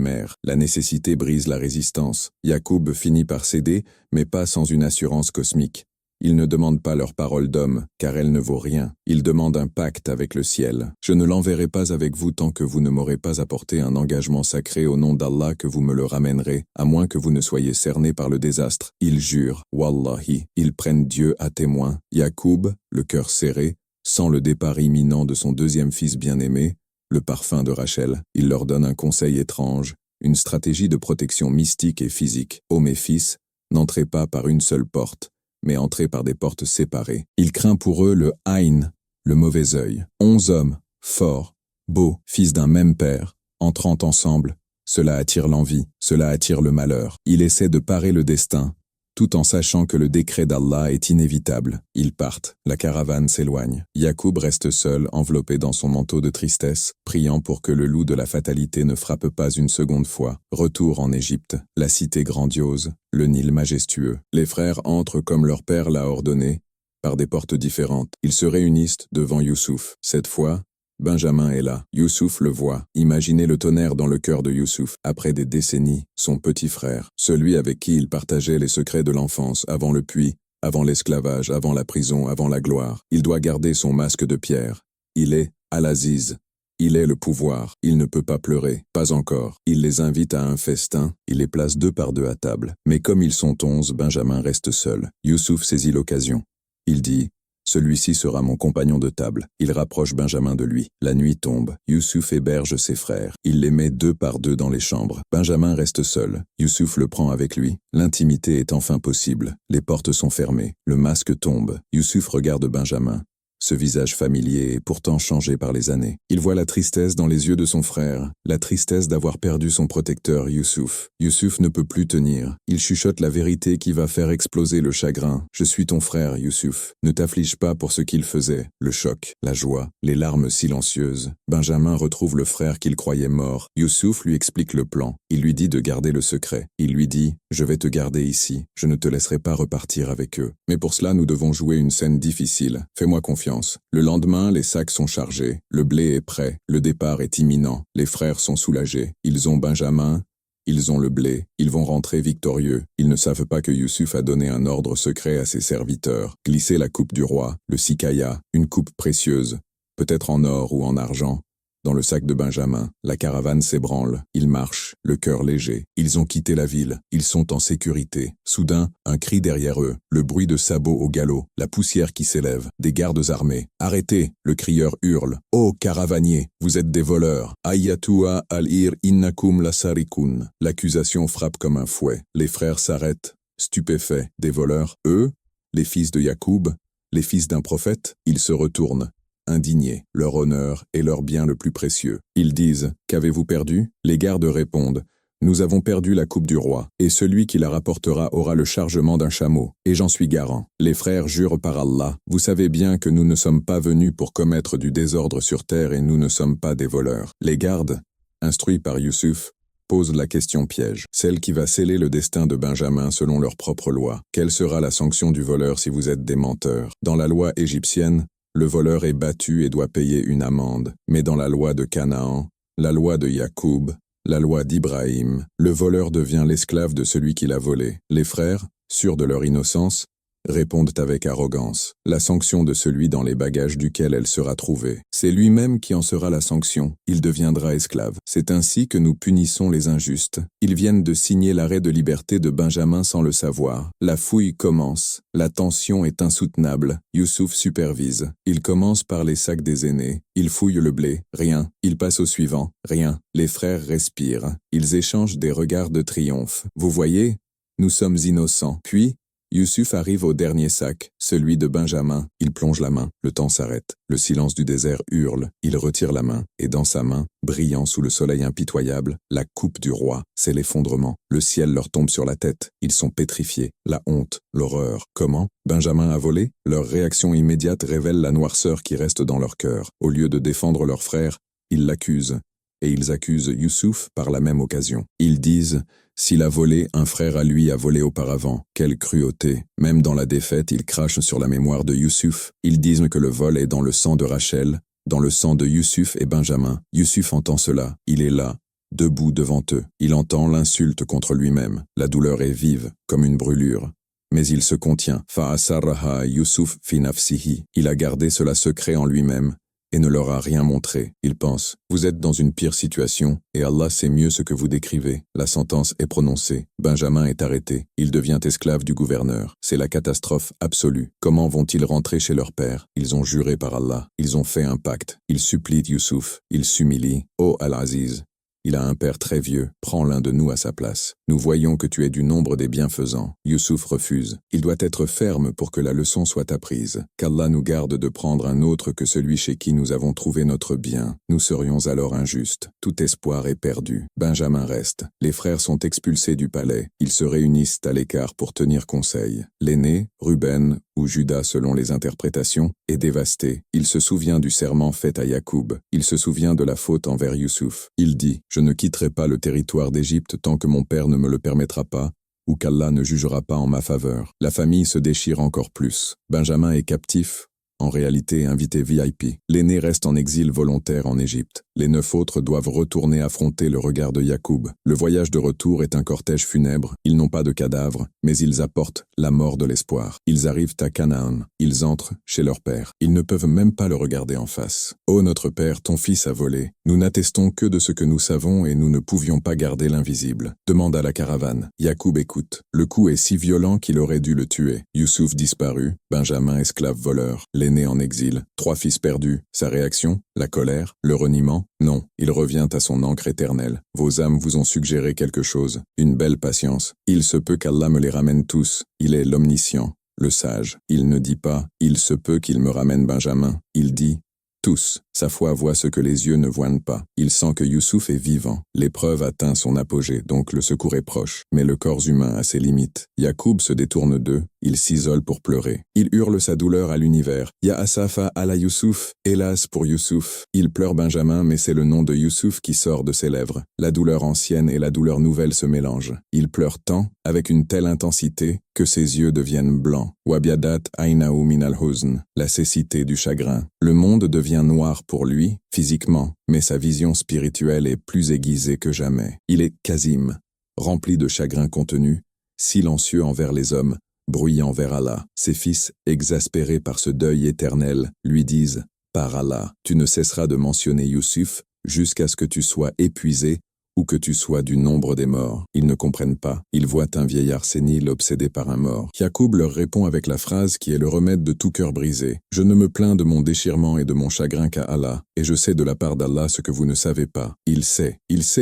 mères. La nécessité brise la résistance. Yacoub finit par céder, mais pas sans une assurance cosmique. Il ne demande pas leur parole d'homme, car elle ne vaut rien. Il demande un pacte avec le ciel. « Je ne l'enverrai pas avec vous tant que vous ne m'aurez pas apporté un engagement sacré au nom d'Allah que vous me le ramènerez, à moins que vous ne soyez cerné par le désastre. » Ils jurent, Wallahi, ils prennent Dieu à témoin. Yacoub, le cœur serré, sent le départ imminent de son deuxième fils bien-aimé, le parfum de Rachel. Il leur donne un conseil étrange, une stratégie de protection mystique et physique. « Ô mes fils, n'entrez pas par une seule porte, mais entrez par des portes séparées. » Il craint pour eux le Aïn, le mauvais œil. 11 hommes, forts, beaux, fils d'un même père, entrant ensemble, cela attire l'envie, cela attire le malheur. Il essaie de parer le destin, tout en sachant que le décret d'Allah est inévitable. Ils partent, la caravane s'éloigne. Yacoub reste seul, enveloppé dans son manteau de tristesse, priant pour que le loup de la fatalité ne frappe pas une seconde fois. Retour en Égypte, la cité grandiose, le Nil majestueux. Les frères entrent comme leur père l'a ordonné, par des portes différentes. Ils se réunissent devant Youssouf. Cette fois, Benjamin est là. Youssouf le voit. Imaginez le tonnerre dans le cœur de Youssouf. Après des décennies, son petit frère, celui avec qui il partageait les secrets de l'enfance, avant le puits, avant l'esclavage, avant la prison, avant la gloire. Il doit garder son masque de pierre. Il est Al-Aziz. Il est le pouvoir. Il ne peut pas pleurer. Pas encore. Il les invite à un festin. Il les place 2 par 2 à table. Mais comme ils sont 11, Benjamin reste seul. Youssouf saisit l'occasion. Il dit: celui-ci sera mon compagnon de table. Il rapproche Benjamin de lui. La nuit tombe. Youssouf héberge ses frères. Il les met 2 par 2 dans les chambres. Benjamin reste seul. Youssouf le prend avec lui. L'intimité est enfin possible. Les portes sont fermées. Le masque tombe. Youssouf regarde Benjamin. Ce visage familier est pourtant changé par les années. Il voit la tristesse dans les yeux de son frère, la tristesse d'avoir perdu son protecteur Youssouf. Youssouf ne peut plus tenir. Il chuchote la vérité qui va faire exploser le chagrin. « Je suis ton frère, Youssouf. Ne t'afflige pas pour ce qu'il faisait. » Le choc, la joie, les larmes silencieuses. Benjamin retrouve le frère qu'il croyait mort. Youssouf lui explique le plan. Il lui dit de garder le secret. Il lui dit: « Je vais te garder ici. Je ne te laisserai pas repartir avec eux. Mais pour cela, nous devons jouer une scène difficile. Fais-moi confiance. » Le lendemain, les sacs sont chargés, le blé est prêt, le départ est imminent, les frères sont soulagés, ils ont Benjamin, ils ont le blé, ils vont rentrer victorieux. Ils ne savent pas que Youssouf a donné un ordre secret à ses serviteurs, glisser la coupe du roi, le sikaya, une coupe précieuse, peut-être en or ou en argent, dans le sac de Benjamin. La caravane s'ébranle, ils marchent, le cœur léger. Ils ont quitté la ville, ils sont en sécurité. Soudain, un cri derrière eux, le bruit de sabots au galop, la poussière qui s'élève, des gardes armés. « Arrêtez !» Le crieur hurle. « Oh, caravaniers, vous êtes des voleurs !»« Ayatoua al-Ir innakum lasarikun » L'accusation frappe comme un fouet. Les frères s'arrêtent, stupéfaits. Des voleurs, eux, les fils de Yacoub, les fils d'un prophète. Ils se retournent, indignés, leur honneur est leur bien le plus précieux. Ils disent: « Qu'avez-vous perdu ?» Les gardes répondent: « Nous avons perdu la coupe du roi, et celui qui la rapportera aura le chargement d'un chameau, et j'en suis garant. » Les frères jurent par Allah: « Vous savez bien que nous ne sommes pas venus pour commettre du désordre sur terre et nous ne sommes pas des voleurs. » Les gardes, instruits par Youssouf, posent la question piège, celle qui va sceller le destin de Benjamin selon leur propre loi. Quelle sera la sanction du voleur si vous êtes des menteurs? Dans la loi égyptienne, le voleur est battu et doit payer une amende. Mais dans la loi de Canaan, la loi de Yacoub, la loi d'Ibrahim, le voleur devient l'esclave de celui qui l'a volé. Les frères, sûrs de leur innocence, répondent avec arrogance: la sanction de celui dans les bagages duquel elle sera trouvée. C'est lui-même qui en sera la sanction. Il deviendra esclave. C'est ainsi que nous punissons les injustes. Ils viennent de signer l'arrêt de liberté de Benjamin sans le savoir. La fouille commence. La tension est insoutenable. Youssouf supervise. Il commence par les sacs des aînés. Il fouille le blé. Rien. Il passe au suivant. Rien. Les frères respirent. Ils échangent des regards de triomphe. Vous voyez, nous sommes innocents. Puis, Youssouf arrive au dernier sac, celui de Benjamin. Il plonge la main, le temps s'arrête. Le silence du désert hurle. Il retire la main, et dans sa main, brillant sous le soleil impitoyable, la coupe du roi. C'est l'effondrement. Le ciel leur tombe sur la tête. Ils sont pétrifiés. La honte, l'horreur. Comment? Benjamin a volé? Leur réaction immédiate révèle la noirceur qui reste dans leur cœur. Au lieu de défendre leur frère, ils l'accusent. Et ils accusent Youssouf par la même occasion. Ils disent: « S'il a volé, un frère à lui a volé auparavant. » Quelle cruauté! Même dans la défaite, ils crachent sur la mémoire de Youssouf. Ils disent que le vol est dans le sang de Rachel, dans le sang de Youssouf et Benjamin. Youssouf entend cela. Il est là, debout devant eux. Il entend l'insulte contre lui-même. La douleur est vive, comme une brûlure. Mais il se contient. Fa'asarraha Youssouf fi nafsihi. Il a gardé cela secret en lui-même et ne leur a rien montré. Il pense: vous êtes dans une pire situation, et Allah sait mieux ce que vous décrivez. La sentence est prononcée. Benjamin est arrêté. Il devient esclave du gouverneur. C'est la catastrophe absolue. Comment vont-ils rentrer chez leur père? Ils ont juré par Allah. Ils ont fait un pacte. Ils supplient Youssouf. Ils s'humilient. Ô Al-Aziz, Il a un père très vieux, prends l'un de nous à sa place. Nous voyons que tu es du nombre des bienfaisants. Youssouf refuse. Il doit être ferme pour que la leçon soit apprise. Qu'Allah nous garde de prendre un autre que celui chez qui nous avons trouvé notre bien. Nous serions alors injustes. Tout espoir est perdu. Benjamin reste. Les frères sont expulsés du palais. Ils se réunissent à l'écart pour tenir conseil. L'aîné, Ruben, ou Judas selon les interprétations, est dévasté. Il se souvient du serment fait à Yacoub. Il se souvient de la faute envers Youssouf. Il dit « Je ne quitterai pas le territoire d'Égypte tant que mon père ne me le permettra pas, ou qu'Allah ne jugera pas en ma faveur. » La famille se déchire encore plus. Benjamin est captif, en réalité invité VIP. L'aîné reste en exil volontaire en Égypte. Les 9 autres doivent retourner affronter le regard de Yacoub. Le voyage de retour est un cortège funèbre. Ils n'ont pas de cadavres, mais ils apportent la mort de l'espoir. Ils arrivent à Canaan. Ils entrent chez leur père. Ils ne peuvent même pas le regarder en face. « Ô notre père, ton fils a volé. Nous n'attestons que de ce que nous savons et nous ne pouvions pas garder l'invisible. » Demande à la caravane. Yacoub écoute. Le coup est si violent qu'il aurait dû le tuer. Youssouf disparu. Benjamin esclave voleur. L'aîné en exil. 3 fils perdus. Sa réaction? La colère? Le reniement? Non, il revient à son ancre éternelle. Vos âmes vous ont suggéré quelque chose, une belle patience. Il se peut qu'Allah me les ramène tous. Il est l'omniscient, le sage. Il ne dit pas « il se peut qu'il me ramène Benjamin ». Il dit « tous ». Sa foi voit ce que les yeux ne voient pas. Il sent que Youssouf est vivant. L'épreuve atteint son apogée, donc le secours est proche. Mais le corps humain a ses limites. Yacoub se détourne d'eux. Il s'isole pour pleurer. Il hurle sa douleur à l'univers. Ya Asafa ala Youssouf. Hélas pour Youssouf. Il pleure Benjamin, mais c'est le nom de Youssouf qui sort de ses lèvres. La douleur ancienne et la douleur nouvelle se mélangent. Il pleure tant, avec une telle intensité, que ses yeux deviennent blancs. Wabiadat ainaou minal huzn. La cécité du chagrin. Le monde devient noir pour lui, physiquement, mais sa vision spirituelle est plus aiguisée que jamais. Il est Kazim, rempli de chagrin contenu, silencieux envers les hommes, bruyant vers Allah. Ses fils, exaspérés par ce deuil éternel, lui disent « Par Allah, tu ne cesseras de mentionner Youssouf jusqu'à ce que tu sois épuisé ou que tu sois du nombre des morts. » Ils ne comprennent pas. Ils voient un vieillard sénile obsédé par un mort. Yacoub leur répond avec la phrase qui est le remède de tout cœur brisé. « Je ne me plains de mon déchirement et de mon chagrin qu'à Allah, et je sais de la part d'Allah ce que vous ne savez pas. » Il sait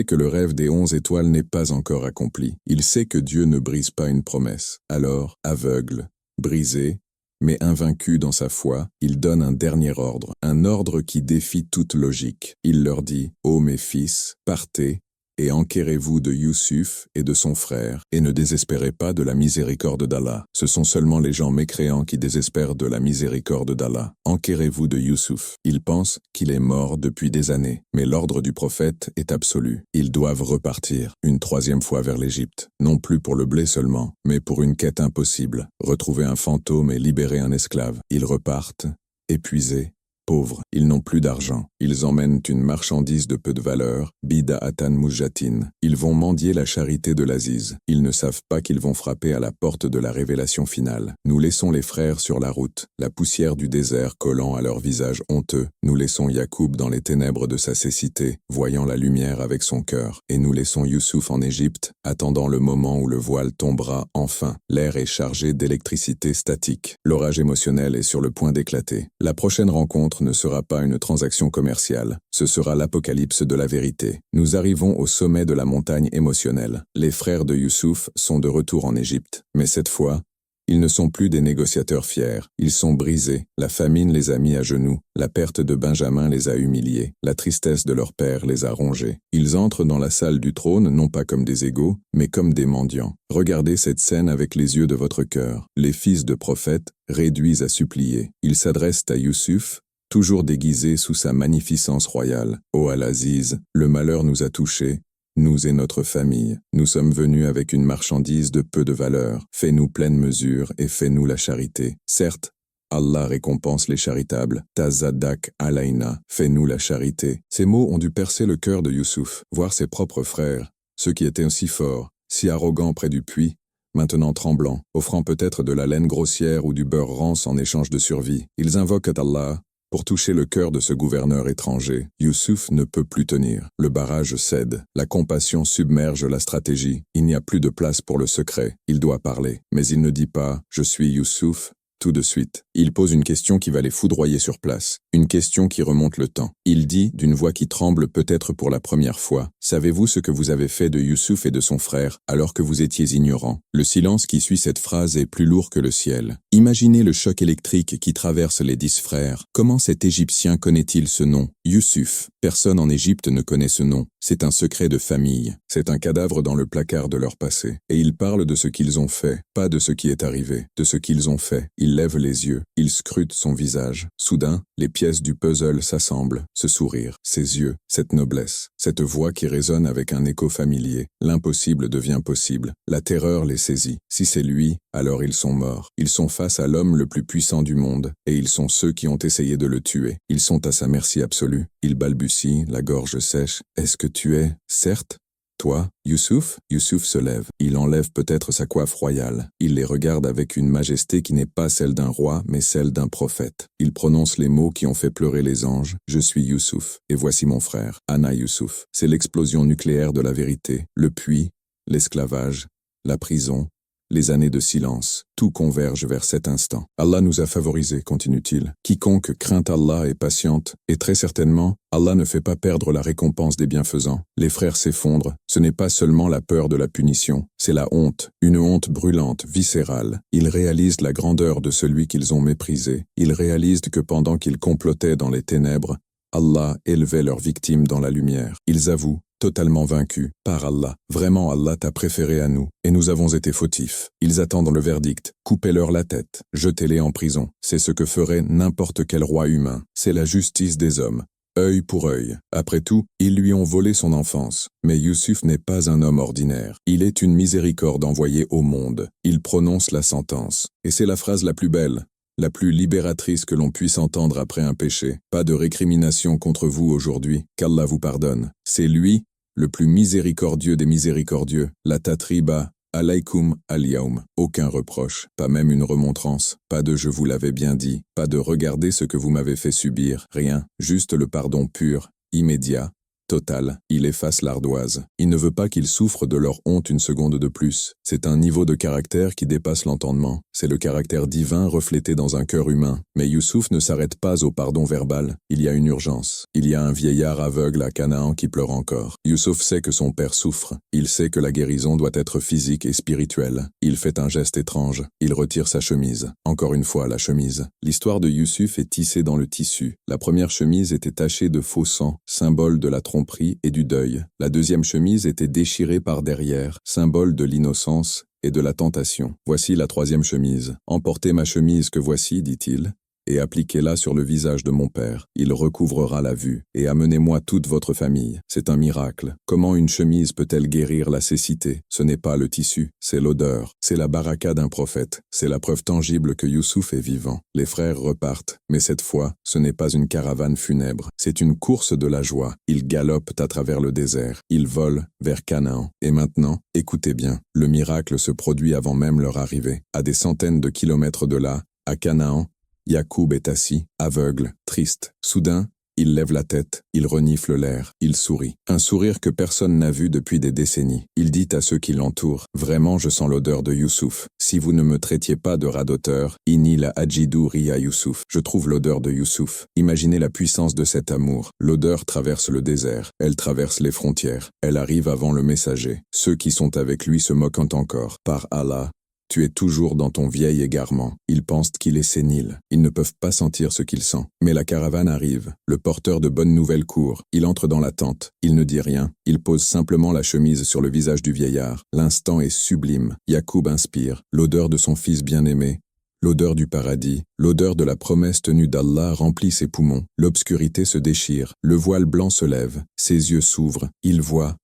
que le rêve des 11 étoiles n'est pas encore accompli. Il sait que Dieu ne brise pas une promesse. Alors, aveugle, brisé, mais invaincu dans sa foi, il donne un dernier ordre, un ordre qui défie toute logique. Il leur dit « Ô mes fils, partez, et enquérez-vous de Youssouf et de son frère, et ne désespérez pas de la miséricorde d'Allah. Ce sont seulement les gens mécréants qui désespèrent de la miséricorde d'Allah. Enquérez-vous de Youssouf. Ils pensent qu'il est mort depuis des années, mais l'ordre du prophète est absolu. Ils doivent repartir, une 3e fois vers l'Égypte, non plus pour le blé seulement, mais pour une quête impossible, retrouver un fantôme et libérer un esclave. Ils repartent, épuisés, pauvres, ils n'ont plus d'argent. Ils emmènent une marchandise de peu de valeur, bida'atan mujatin. Ils vont mendier la charité de l'Aziz. Ils ne savent pas qu'ils vont frapper à la porte de la révélation finale. Nous laissons les frères sur la route, la poussière du désert collant à leur visage honteux. Nous laissons Yacoub dans les ténèbres de sa cécité, voyant la lumière avec son cœur. Et nous laissons Youssouf en Égypte, attendant le moment où le voile tombera enfin. L'air est chargé d'électricité statique. L'orage émotionnel est sur le point d'éclater. La prochaine rencontre ne sera pas une transaction commerciale, ce sera l'apocalypse de la vérité. Nous arrivons au sommet de la montagne émotionnelle. Les frères de Youssouf sont de retour en Égypte, mais cette fois, ils ne sont plus des négociateurs fiers, ils sont brisés, la famine les a mis à genoux, la perte de Benjamin les a humiliés, la tristesse de leur père les a rongés. Ils entrent dans la salle du trône non pas comme des égaux, mais comme des mendiants. Regardez cette scène avec les yeux de votre cœur. Les fils de prophètes réduits à supplier. Ils s'adressent à Youssouf, toujours déguisé sous sa magnificence royale. « Ô Al-Aziz, le malheur nous a touchés, nous et notre famille. Nous sommes venus avec une marchandise de peu de valeur. Fais-nous pleine mesure et fais-nous la charité. Certes, Allah récompense les charitables. Tazadak alayna, fais-nous la charité. » Ces mots ont dû percer le cœur de Youssouf. Voir ses propres frères, ceux qui étaient si forts, si arrogants près du puits, maintenant tremblants, offrant peut-être de la laine grossière ou du beurre rance en échange de survie. Ils invoquent Allah pour toucher le cœur de ce gouverneur étranger. Youssouf ne peut plus tenir. Le barrage cède. La compassion submerge la stratégie. Il n'y a plus de place pour le secret. Il doit parler. Mais il ne dit pas « Je suis Youssouf » tout de suite. Il pose une question qui va les foudroyer sur place. une question qui remonte le temps. Il dit, d'une voix qui tremble peut-être pour la première fois, « Savez-vous ce que vous avez fait de Youssouf et de son frère, alors que vous étiez ignorants ?» Le silence qui suit cette phrase est plus lourd que le ciel. Imaginez le choc électrique qui traverse les 10 frères. Comment cet Égyptien connaît-il ce nom? Youssouf. Personne en Égypte ne connaît ce nom. C'est un secret de famille. C'est un cadavre dans le placard de leur passé. Et ils parlent de ce qu'ils ont fait, pas de ce qui est arrivé, de ce qu'ils ont fait. Ils lèvent les yeux. Ils scrutent son visage. Soudain, les pièces du puzzle s'assemblent. Ce sourire, ces yeux, cette noblesse, cette voix qui résonne avec un écho familier. L'impossible devient possible. La terreur les saisit. Si c'est lui, alors ils sont morts. Ils sont face à l'homme le plus puissant du monde, et ils sont ceux qui ont essayé de le tuer. Ils sont à sa merci absolue. Ils balbutient, la gorge sèche. « Est-ce que tu es, certes, toi, Youssouf ?» Youssouf se lève. Il enlève peut-être sa coiffe royale. Il les regarde avec une majesté qui n'est pas celle d'un roi, mais celle d'un prophète. Il prononce les mots qui ont fait pleurer les anges. « Je suis Youssouf, et voici mon frère, Ana Youssouf. » C'est l'explosion nucléaire de la vérité. Le puits, l'esclavage, la prison, les années de silence, tout converge vers cet instant. Allah nous a favorisés, continue-t-il. Quiconque craint Allah est patiente, et très certainement, Allah ne fait pas perdre la récompense des bienfaisants. Les frères s'effondrent, ce n'est pas seulement la peur de la punition, c'est la honte, une honte brûlante, viscérale. Ils réalisent la grandeur de celui qu'ils ont méprisé. Ils réalisent que pendant qu'ils complotaient dans les ténèbres, Allah élevait leurs victimes dans la lumière. Ils avouent, totalement vaincus, par Allah. Vraiment Allah t'a préféré à nous, et nous avons été fautifs. Ils attendent le verdict. Coupez-leur la tête, jetez-les en prison. C'est ce que ferait n'importe quel roi humain. C'est la justice des hommes. Œil pour œil. Après tout, ils lui ont volé son enfance. Mais Youssouf n'est pas un homme ordinaire. Il est une miséricorde envoyée au monde. Il prononce la sentence. Et c'est la phrase la plus belle, la plus libératrice que l'on puisse entendre après un péché. Pas de récrimination contre vous aujourd'hui, qu'Allah vous pardonne. C'est lui, le plus miséricordieux des miséricordieux, la tatriba, alaykoum al-yaoum. Aucun reproche, pas même une remontrance, pas de « je vous l'avais bien dit », pas de « regardez ce que vous m'avez fait subir », rien, juste le pardon pur, immédiat, total. Il efface l'ardoise. Il ne veut pas qu'ils souffrent de leur honte une seconde de plus. C'est un niveau de caractère qui dépasse l'entendement. C'est le caractère divin reflété dans un cœur humain. Mais Youssouf ne s'arrête pas au pardon verbal. Il y a une urgence. Il y a un vieillard aveugle à Canaan qui pleure encore. Youssouf sait que son père souffre. Il sait que la guérison doit être physique et spirituelle. Il fait un geste étrange. Il retire sa chemise. Encore une fois, la chemise. L'histoire de Youssouf est tissée dans le tissu. La première chemise était tachée de faux sang, symbole de la tromperie et du deuil. La deuxième chemise était déchirée par derrière, symbole de l'innocence et de la tentation. Voici la troisième chemise. Emportez ma chemise que voici, dit-il, et appliquez-la sur le visage de mon père. Il recouvrera la vue, et amenez-moi toute votre famille. C'est un miracle. Comment une chemise peut-elle guérir la cécité? Ce n'est pas le tissu, c'est l'odeur. C'est la baraka d'un prophète. C'est la preuve tangible que Youssouf est vivant. Les frères repartent, mais cette fois, ce n'est pas une caravane funèbre. C'est une course de la joie. Ils galopent à travers le désert. Ils volent vers Canaan. Et maintenant, écoutez bien, le miracle se produit avant même leur arrivée. À des centaines de kilomètres de là, à Canaan, Yacoub est assis, aveugle, triste. Soudain, il lève la tête, il renifle l'air, il sourit. Un sourire que personne n'a vu depuis des décennies. Il dit à ceux qui l'entourent, « Vraiment, je sens l'odeur de Youssouf. Si vous ne me traitiez pas de radoteur, inni la adjidou ria Youssouf. Je trouve l'odeur de Youssouf. » Imaginez la puissance de cet amour. L'odeur traverse le désert. Elle traverse les frontières. Elle arrive avant le messager. Ceux qui sont avec lui se moquent encore. Par Allah, tu es toujours dans ton vieil égarement. Ils pensent qu'il est sénile. Ils ne peuvent pas sentir ce qu'il sent. Mais la caravane arrive. Le porteur de bonnes nouvelles court. Il entre dans la tente. Il ne dit rien. Il pose simplement la chemise sur le visage du vieillard. L'instant est sublime. Yacoub inspire. L'odeur de son fils bien-aimé. L'odeur du paradis, l'odeur de la promesse tenue d'Allah remplit ses poumons. L'obscurité se déchire, le voile blanc se lève, ses yeux s'ouvrent. Il voit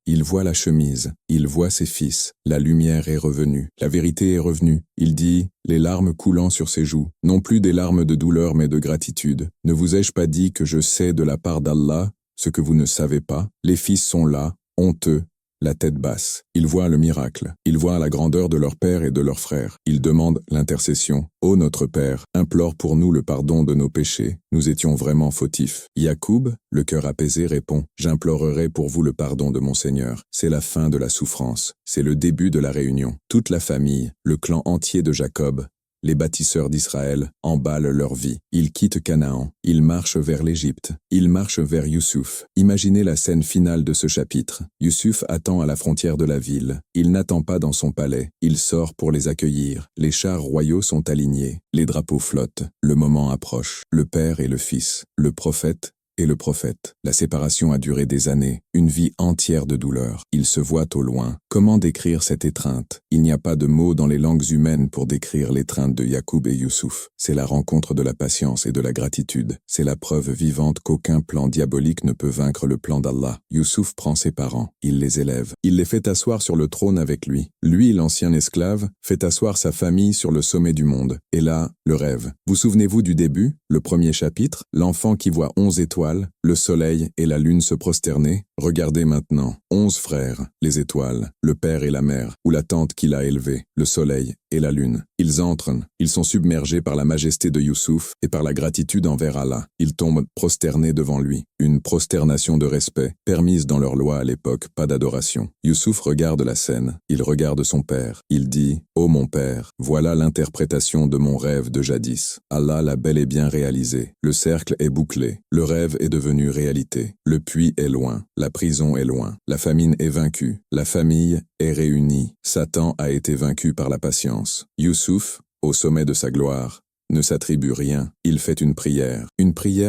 la chemise, il voit ses fils. La lumière est revenue, la vérité est revenue. Il dit, les larmes coulant sur ses joues, non plus des larmes de douleur mais de gratitude. Ne vous ai-je pas dit que je sais de la part d'Allah ce que vous ne savez pas? Les fils sont là, honteux, la tête basse. Ils voient le miracle. Ils voient la grandeur de leur père et de leurs frères. Ils demandent l'intercession. « Ô notre Père, implore pour nous le pardon de nos péchés. Nous étions vraiment fautifs. » Yacoub, le cœur apaisé, répond « J'implorerai pour vous le pardon de mon Seigneur. » C'est la fin de la souffrance. C'est le début de la réunion. Toute la famille, le clan entier de Jacob, les bâtisseurs d'Israël, emballent leur vie. Ils quittent Canaan, ils marchent vers l'Égypte, ils marchent vers Youssouf. Imaginez la scène finale de ce chapitre. Youssouf attend à la frontière de la ville. Il n'attend pas dans son palais, il sort pour les accueillir. Les chars royaux sont alignés, les drapeaux flottent. Le moment approche. Le père et le fils, le prophète et le prophète. La séparation a duré des années, une vie entière de douleur. Ils se voient au loin. Comment décrire cette étreinte? Il n'y a pas de mots dans les langues humaines pour décrire l'étreinte de Yacoub et Youssouf. C'est la rencontre de la patience et de la gratitude. C'est la preuve vivante qu'aucun plan diabolique ne peut vaincre le plan d'Allah. Youssouf prend ses parents, il les élève. Il les fait asseoir sur le trône avec lui. Lui, l'ancien esclave, fait asseoir sa famille sur le sommet du monde. Et là, le rêve. Vous souvenez-vous du début, le premier chapitre? L'enfant qui voit 11 étoiles, le soleil et la lune se prosterner. Regardez maintenant, 11 frères, les étoiles, le père et la mère, ou la tante qui l'a élevé, le soleil et la lune. Ils entrent, ils sont submergés par la majesté de Youssouf et par la gratitude envers Allah. Ils tombent prosternés devant lui, une prosternation de respect, permise dans leur loi à l'époque, pas d'adoration. Youssouf regarde la scène, il regarde son père, il dit « Ô mon père, voilà l'interprétation de mon rêve de jadis. Allah l'a bel et bien réalisé. Le cercle est bouclé, le rêve est devenu réalité. Le puits est loin, la prison est loin, la famine est vaincue, la famille est réunie. Satan a été vaincu par la patience. Youssouf, au sommet de sa gloire, ne s'attribue rien. Il fait une prière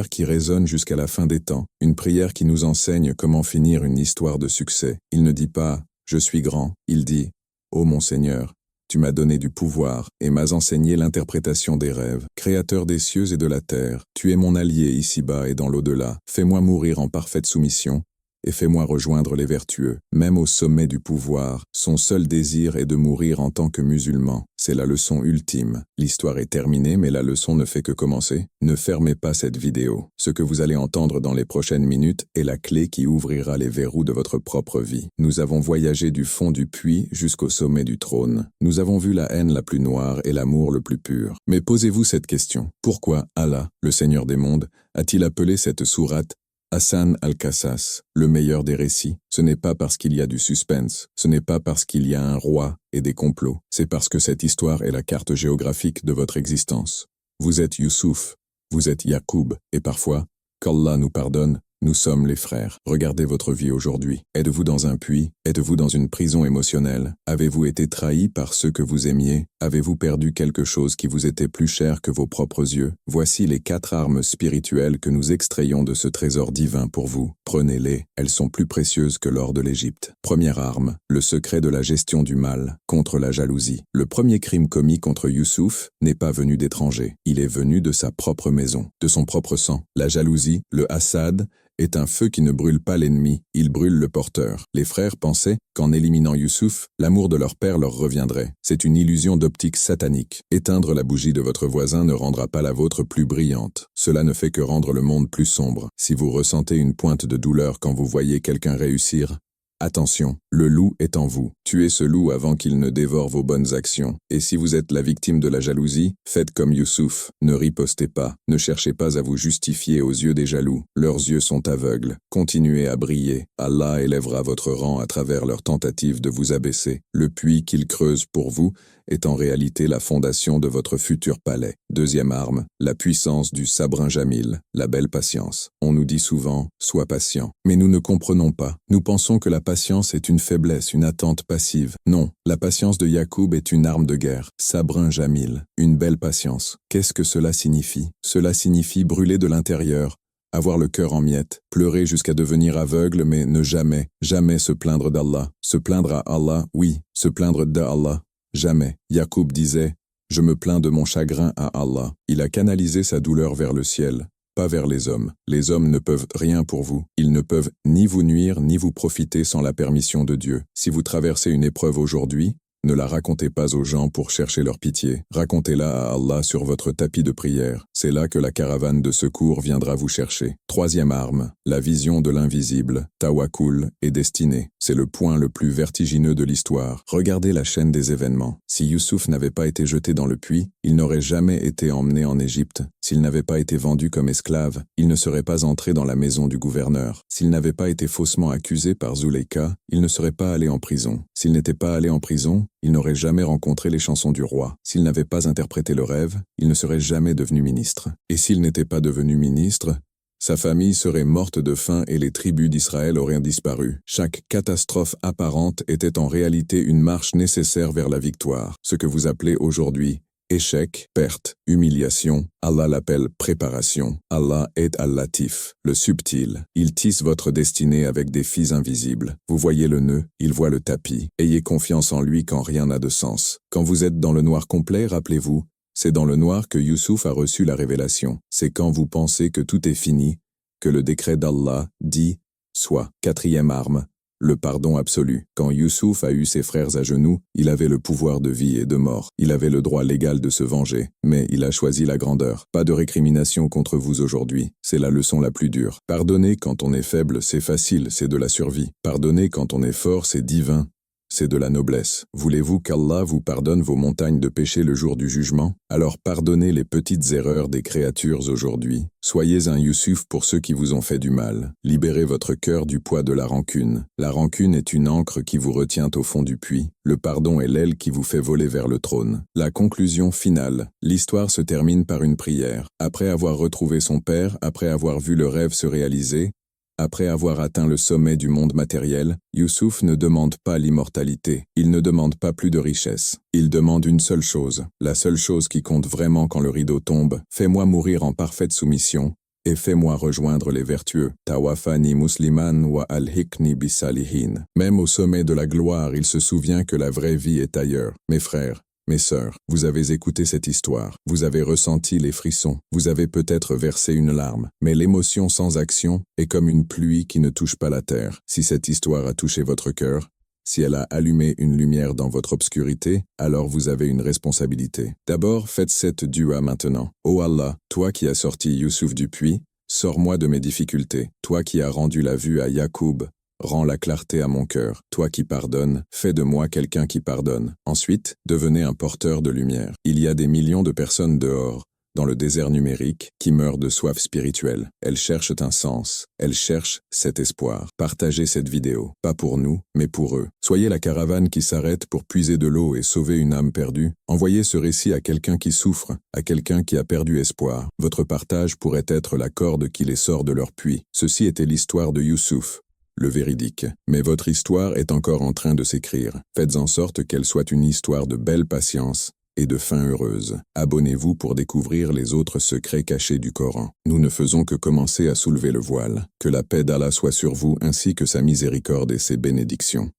qui résonne jusqu'à la fin des temps, une prière qui nous enseigne comment finir une histoire de succès. Il ne dit pas « Je suis grand », il dit « Ô mon Seigneur, tu m'as donné du pouvoir et m'as enseigné l'interprétation des rêves. Créateur des cieux et de la terre, tu es mon allié ici-bas et dans l'au-delà. Fais-moi mourir en parfaite soumission et fais-moi rejoindre les vertueux. Même au sommet du pouvoir, son seul désir est de mourir en tant que musulman. C'est la leçon ultime. L'histoire est terminée, mais la leçon ne fait que commencer. Ne fermez pas cette vidéo. Ce que vous allez entendre dans les prochaines minutes est la clé qui ouvrira les verrous de votre propre vie. Nous avons voyagé du fond du puits jusqu'au sommet du trône. Nous avons vu la haine la plus noire et l'amour le plus pur. Mais posez-vous cette question. Pourquoi Allah, le Seigneur des mondes, a-t-il appelé cette sourate Hassan al-Qassas, le meilleur des récits? Ce n'est pas parce qu'il y a du suspense, ce n'est pas parce qu'il y a un roi et des complots, c'est parce que cette histoire est la carte géographique de votre existence. Vous êtes Youssouf, vous êtes Yacoub, et parfois, qu'Allah nous pardonne, nous sommes les frères. Regardez votre vie aujourd'hui. Êtes-vous dans un puits? Êtes-vous dans une prison émotionnelle? Avez-vous été trahi par ceux que vous aimiez? Avez-vous perdu quelque chose qui vous était plus cher que vos propres yeux? Voici les 4 armes spirituelles que nous extrayons de ce trésor divin pour vous. Prenez-les, elles sont plus précieuses que l'or de l'Égypte. Première arme, le secret de la gestion du mal, contre la jalousie. Le premier crime commis contre Youssouf n'est pas venu d'étrangers. Il est venu de sa propre maison, de son propre sang. La jalousie, le hasad, est un feu qui ne brûle pas l'ennemi, il brûle le porteur. Les frères pensaient qu'en éliminant Youssouf, l'amour de leur père leur reviendrait. C'est une illusion d'optique satanique. Éteindre la bougie de votre voisin ne rendra pas la vôtre plus brillante. Cela ne fait que rendre le monde plus sombre. Si vous ressentez une pointe de douleur quand vous voyez quelqu'un réussir, attention, le loup est en vous. Tuez ce loup avant qu'il ne dévore vos bonnes actions. Et si vous êtes la victime de la jalousie, faites comme Youssouf. Ne ripostez pas. Ne cherchez pas à vous justifier aux yeux des jaloux. Leurs yeux sont aveugles. Continuez à briller. Allah élèvera votre rang à travers leurs tentatives de vous abaisser. Le puits qu'ils creusent pour vous est en réalité la fondation de votre futur palais. Deuxième arme, la puissance du sabrin jamil, la belle patience. On nous dit souvent « sois patient », mais nous ne comprenons pas. Nous pensons que la patience est une faiblesse, une attente passive. Non, la patience de Yacoub est une arme de guerre. Sabrin jamil, une belle patience. Qu'est-ce que cela signifie? Cela signifie brûler de l'intérieur, avoir le cœur en miettes, pleurer jusqu'à devenir aveugle, mais ne jamais, jamais se plaindre d'Allah. Se plaindre à Allah, oui, se plaindre d'Allah, jamais. Yacoub disait « Je me plains de mon chagrin à Allah ». Il a canalisé sa douleur vers le ciel, pas vers les hommes. Les hommes ne peuvent rien pour vous. Ils ne peuvent ni vous nuire ni vous profiter sans la permission de Dieu. Si vous traversez une épreuve aujourd'hui, ne la racontez pas aux gens pour chercher leur pitié. Racontez-la à Allah sur votre tapis de prière. C'est là que la caravane de secours viendra vous chercher. Troisième arme, la vision de l'invisible, tawakkul et destinée. C'est le point le plus vertigineux de l'histoire. Regardez la chaîne des événements. Si Youssouf n'avait pas été jeté dans le puits, il n'aurait jamais été emmené en Égypte. S'il n'avait pas été vendu comme esclave, il ne serait pas entré dans la maison du gouverneur. S'il n'avait pas été faussement accusé par Zuleika, il ne serait pas allé en prison. S'il n'était pas allé en prison, il n'aurait jamais rencontré les chansons du roi. S'il n'avait pas interprété le rêve, il ne serait jamais devenu ministre. Et s'il n'était pas devenu ministre, sa famille serait morte de faim et les tribus d'Israël auraient disparu. Chaque catastrophe apparente était en réalité une marche nécessaire vers la victoire. Ce que vous appelez aujourd'hui échec, perte, humiliation, Allah l'appelle préparation. Allah est Al-Latif, le subtil. Il tisse votre destinée avec des fils invisibles. Vous voyez le nœud, il voit le tapis. Ayez confiance en lui quand rien n'a de sens. Quand vous êtes dans le noir complet, rappelez-vous, c'est dans le noir que Youssouf a reçu la révélation. C'est quand vous pensez que tout est fini, que le décret d'Allah dit « soit ». Quatrième arme, le pardon absolu. Quand Youssouf a eu ses frères à genoux, il avait le pouvoir de vie et de mort. Il avait le droit légal de se venger, mais il a choisi la grandeur. Pas de récrimination contre vous aujourd'hui, c'est la leçon la plus dure. Pardonner quand on est faible, c'est facile, c'est de la survie. Pardonner quand on est fort, c'est divin. C'est de la noblesse. Voulez-vous qu'Allah vous pardonne vos montagnes de péché le jour du jugement? Alors pardonnez les petites erreurs des créatures aujourd'hui. Soyez un Youssouf pour ceux qui vous ont fait du mal. Libérez votre cœur du poids de la rancune. La rancune est une ancre qui vous retient au fond du puits. Le pardon est l'aile qui vous fait voler vers le trône. La conclusion finale. L'histoire se termine par une prière. Après avoir retrouvé son père, après avoir vu le rêve se réaliser, après avoir atteint le sommet du monde matériel, Youssouf ne demande pas l'immortalité. Il ne demande pas plus de richesse. Il demande une seule chose, la seule chose qui compte vraiment quand le rideau tombe. Fais-moi mourir en parfaite soumission, et fais-moi rejoindre les vertueux. Tawafani musliman wa al-hikni bisalihin. Même au sommet de la gloire, il se souvient que la vraie vie est ailleurs. Mes frères, mes sœurs, vous avez écouté cette histoire, vous avez ressenti les frissons, vous avez peut-être versé une larme, mais l'émotion sans action est comme une pluie qui ne touche pas la terre. Si cette histoire a touché votre cœur, si elle a allumé une lumière dans votre obscurité, alors vous avez une responsabilité. D'abord, faites cette dua maintenant. Ô Allah, toi qui as sorti Youssouf du puits, sors-moi de mes difficultés. Toi qui as rendu la vue à Yacoub, rends la clarté à mon cœur. Toi qui pardonnes, fais de moi quelqu'un qui pardonne. Ensuite, devenez un porteur de lumière. Il y a des millions de personnes dehors, dans le désert numérique, qui meurent de soif spirituelle. Elles cherchent un sens. Elles cherchent cet espoir. Partagez cette vidéo. Pas pour nous, mais pour eux. Soyez la caravane qui s'arrête pour puiser de l'eau et sauver une âme perdue. Envoyez ce récit à quelqu'un qui souffre, à quelqu'un qui a perdu espoir. Votre partage pourrait être la corde qui les sort de leur puits. Ceci était l'histoire de Youssouf, le véridique. Mais votre histoire est encore en train de s'écrire. Faites en sorte qu'elle soit une histoire de belle patience et de fin heureuse. Abonnez-vous pour découvrir les autres secrets cachés du Coran. Nous ne faisons que commencer à soulever le voile. Que la paix d'Allah soit sur vous ainsi que sa miséricorde et ses bénédictions.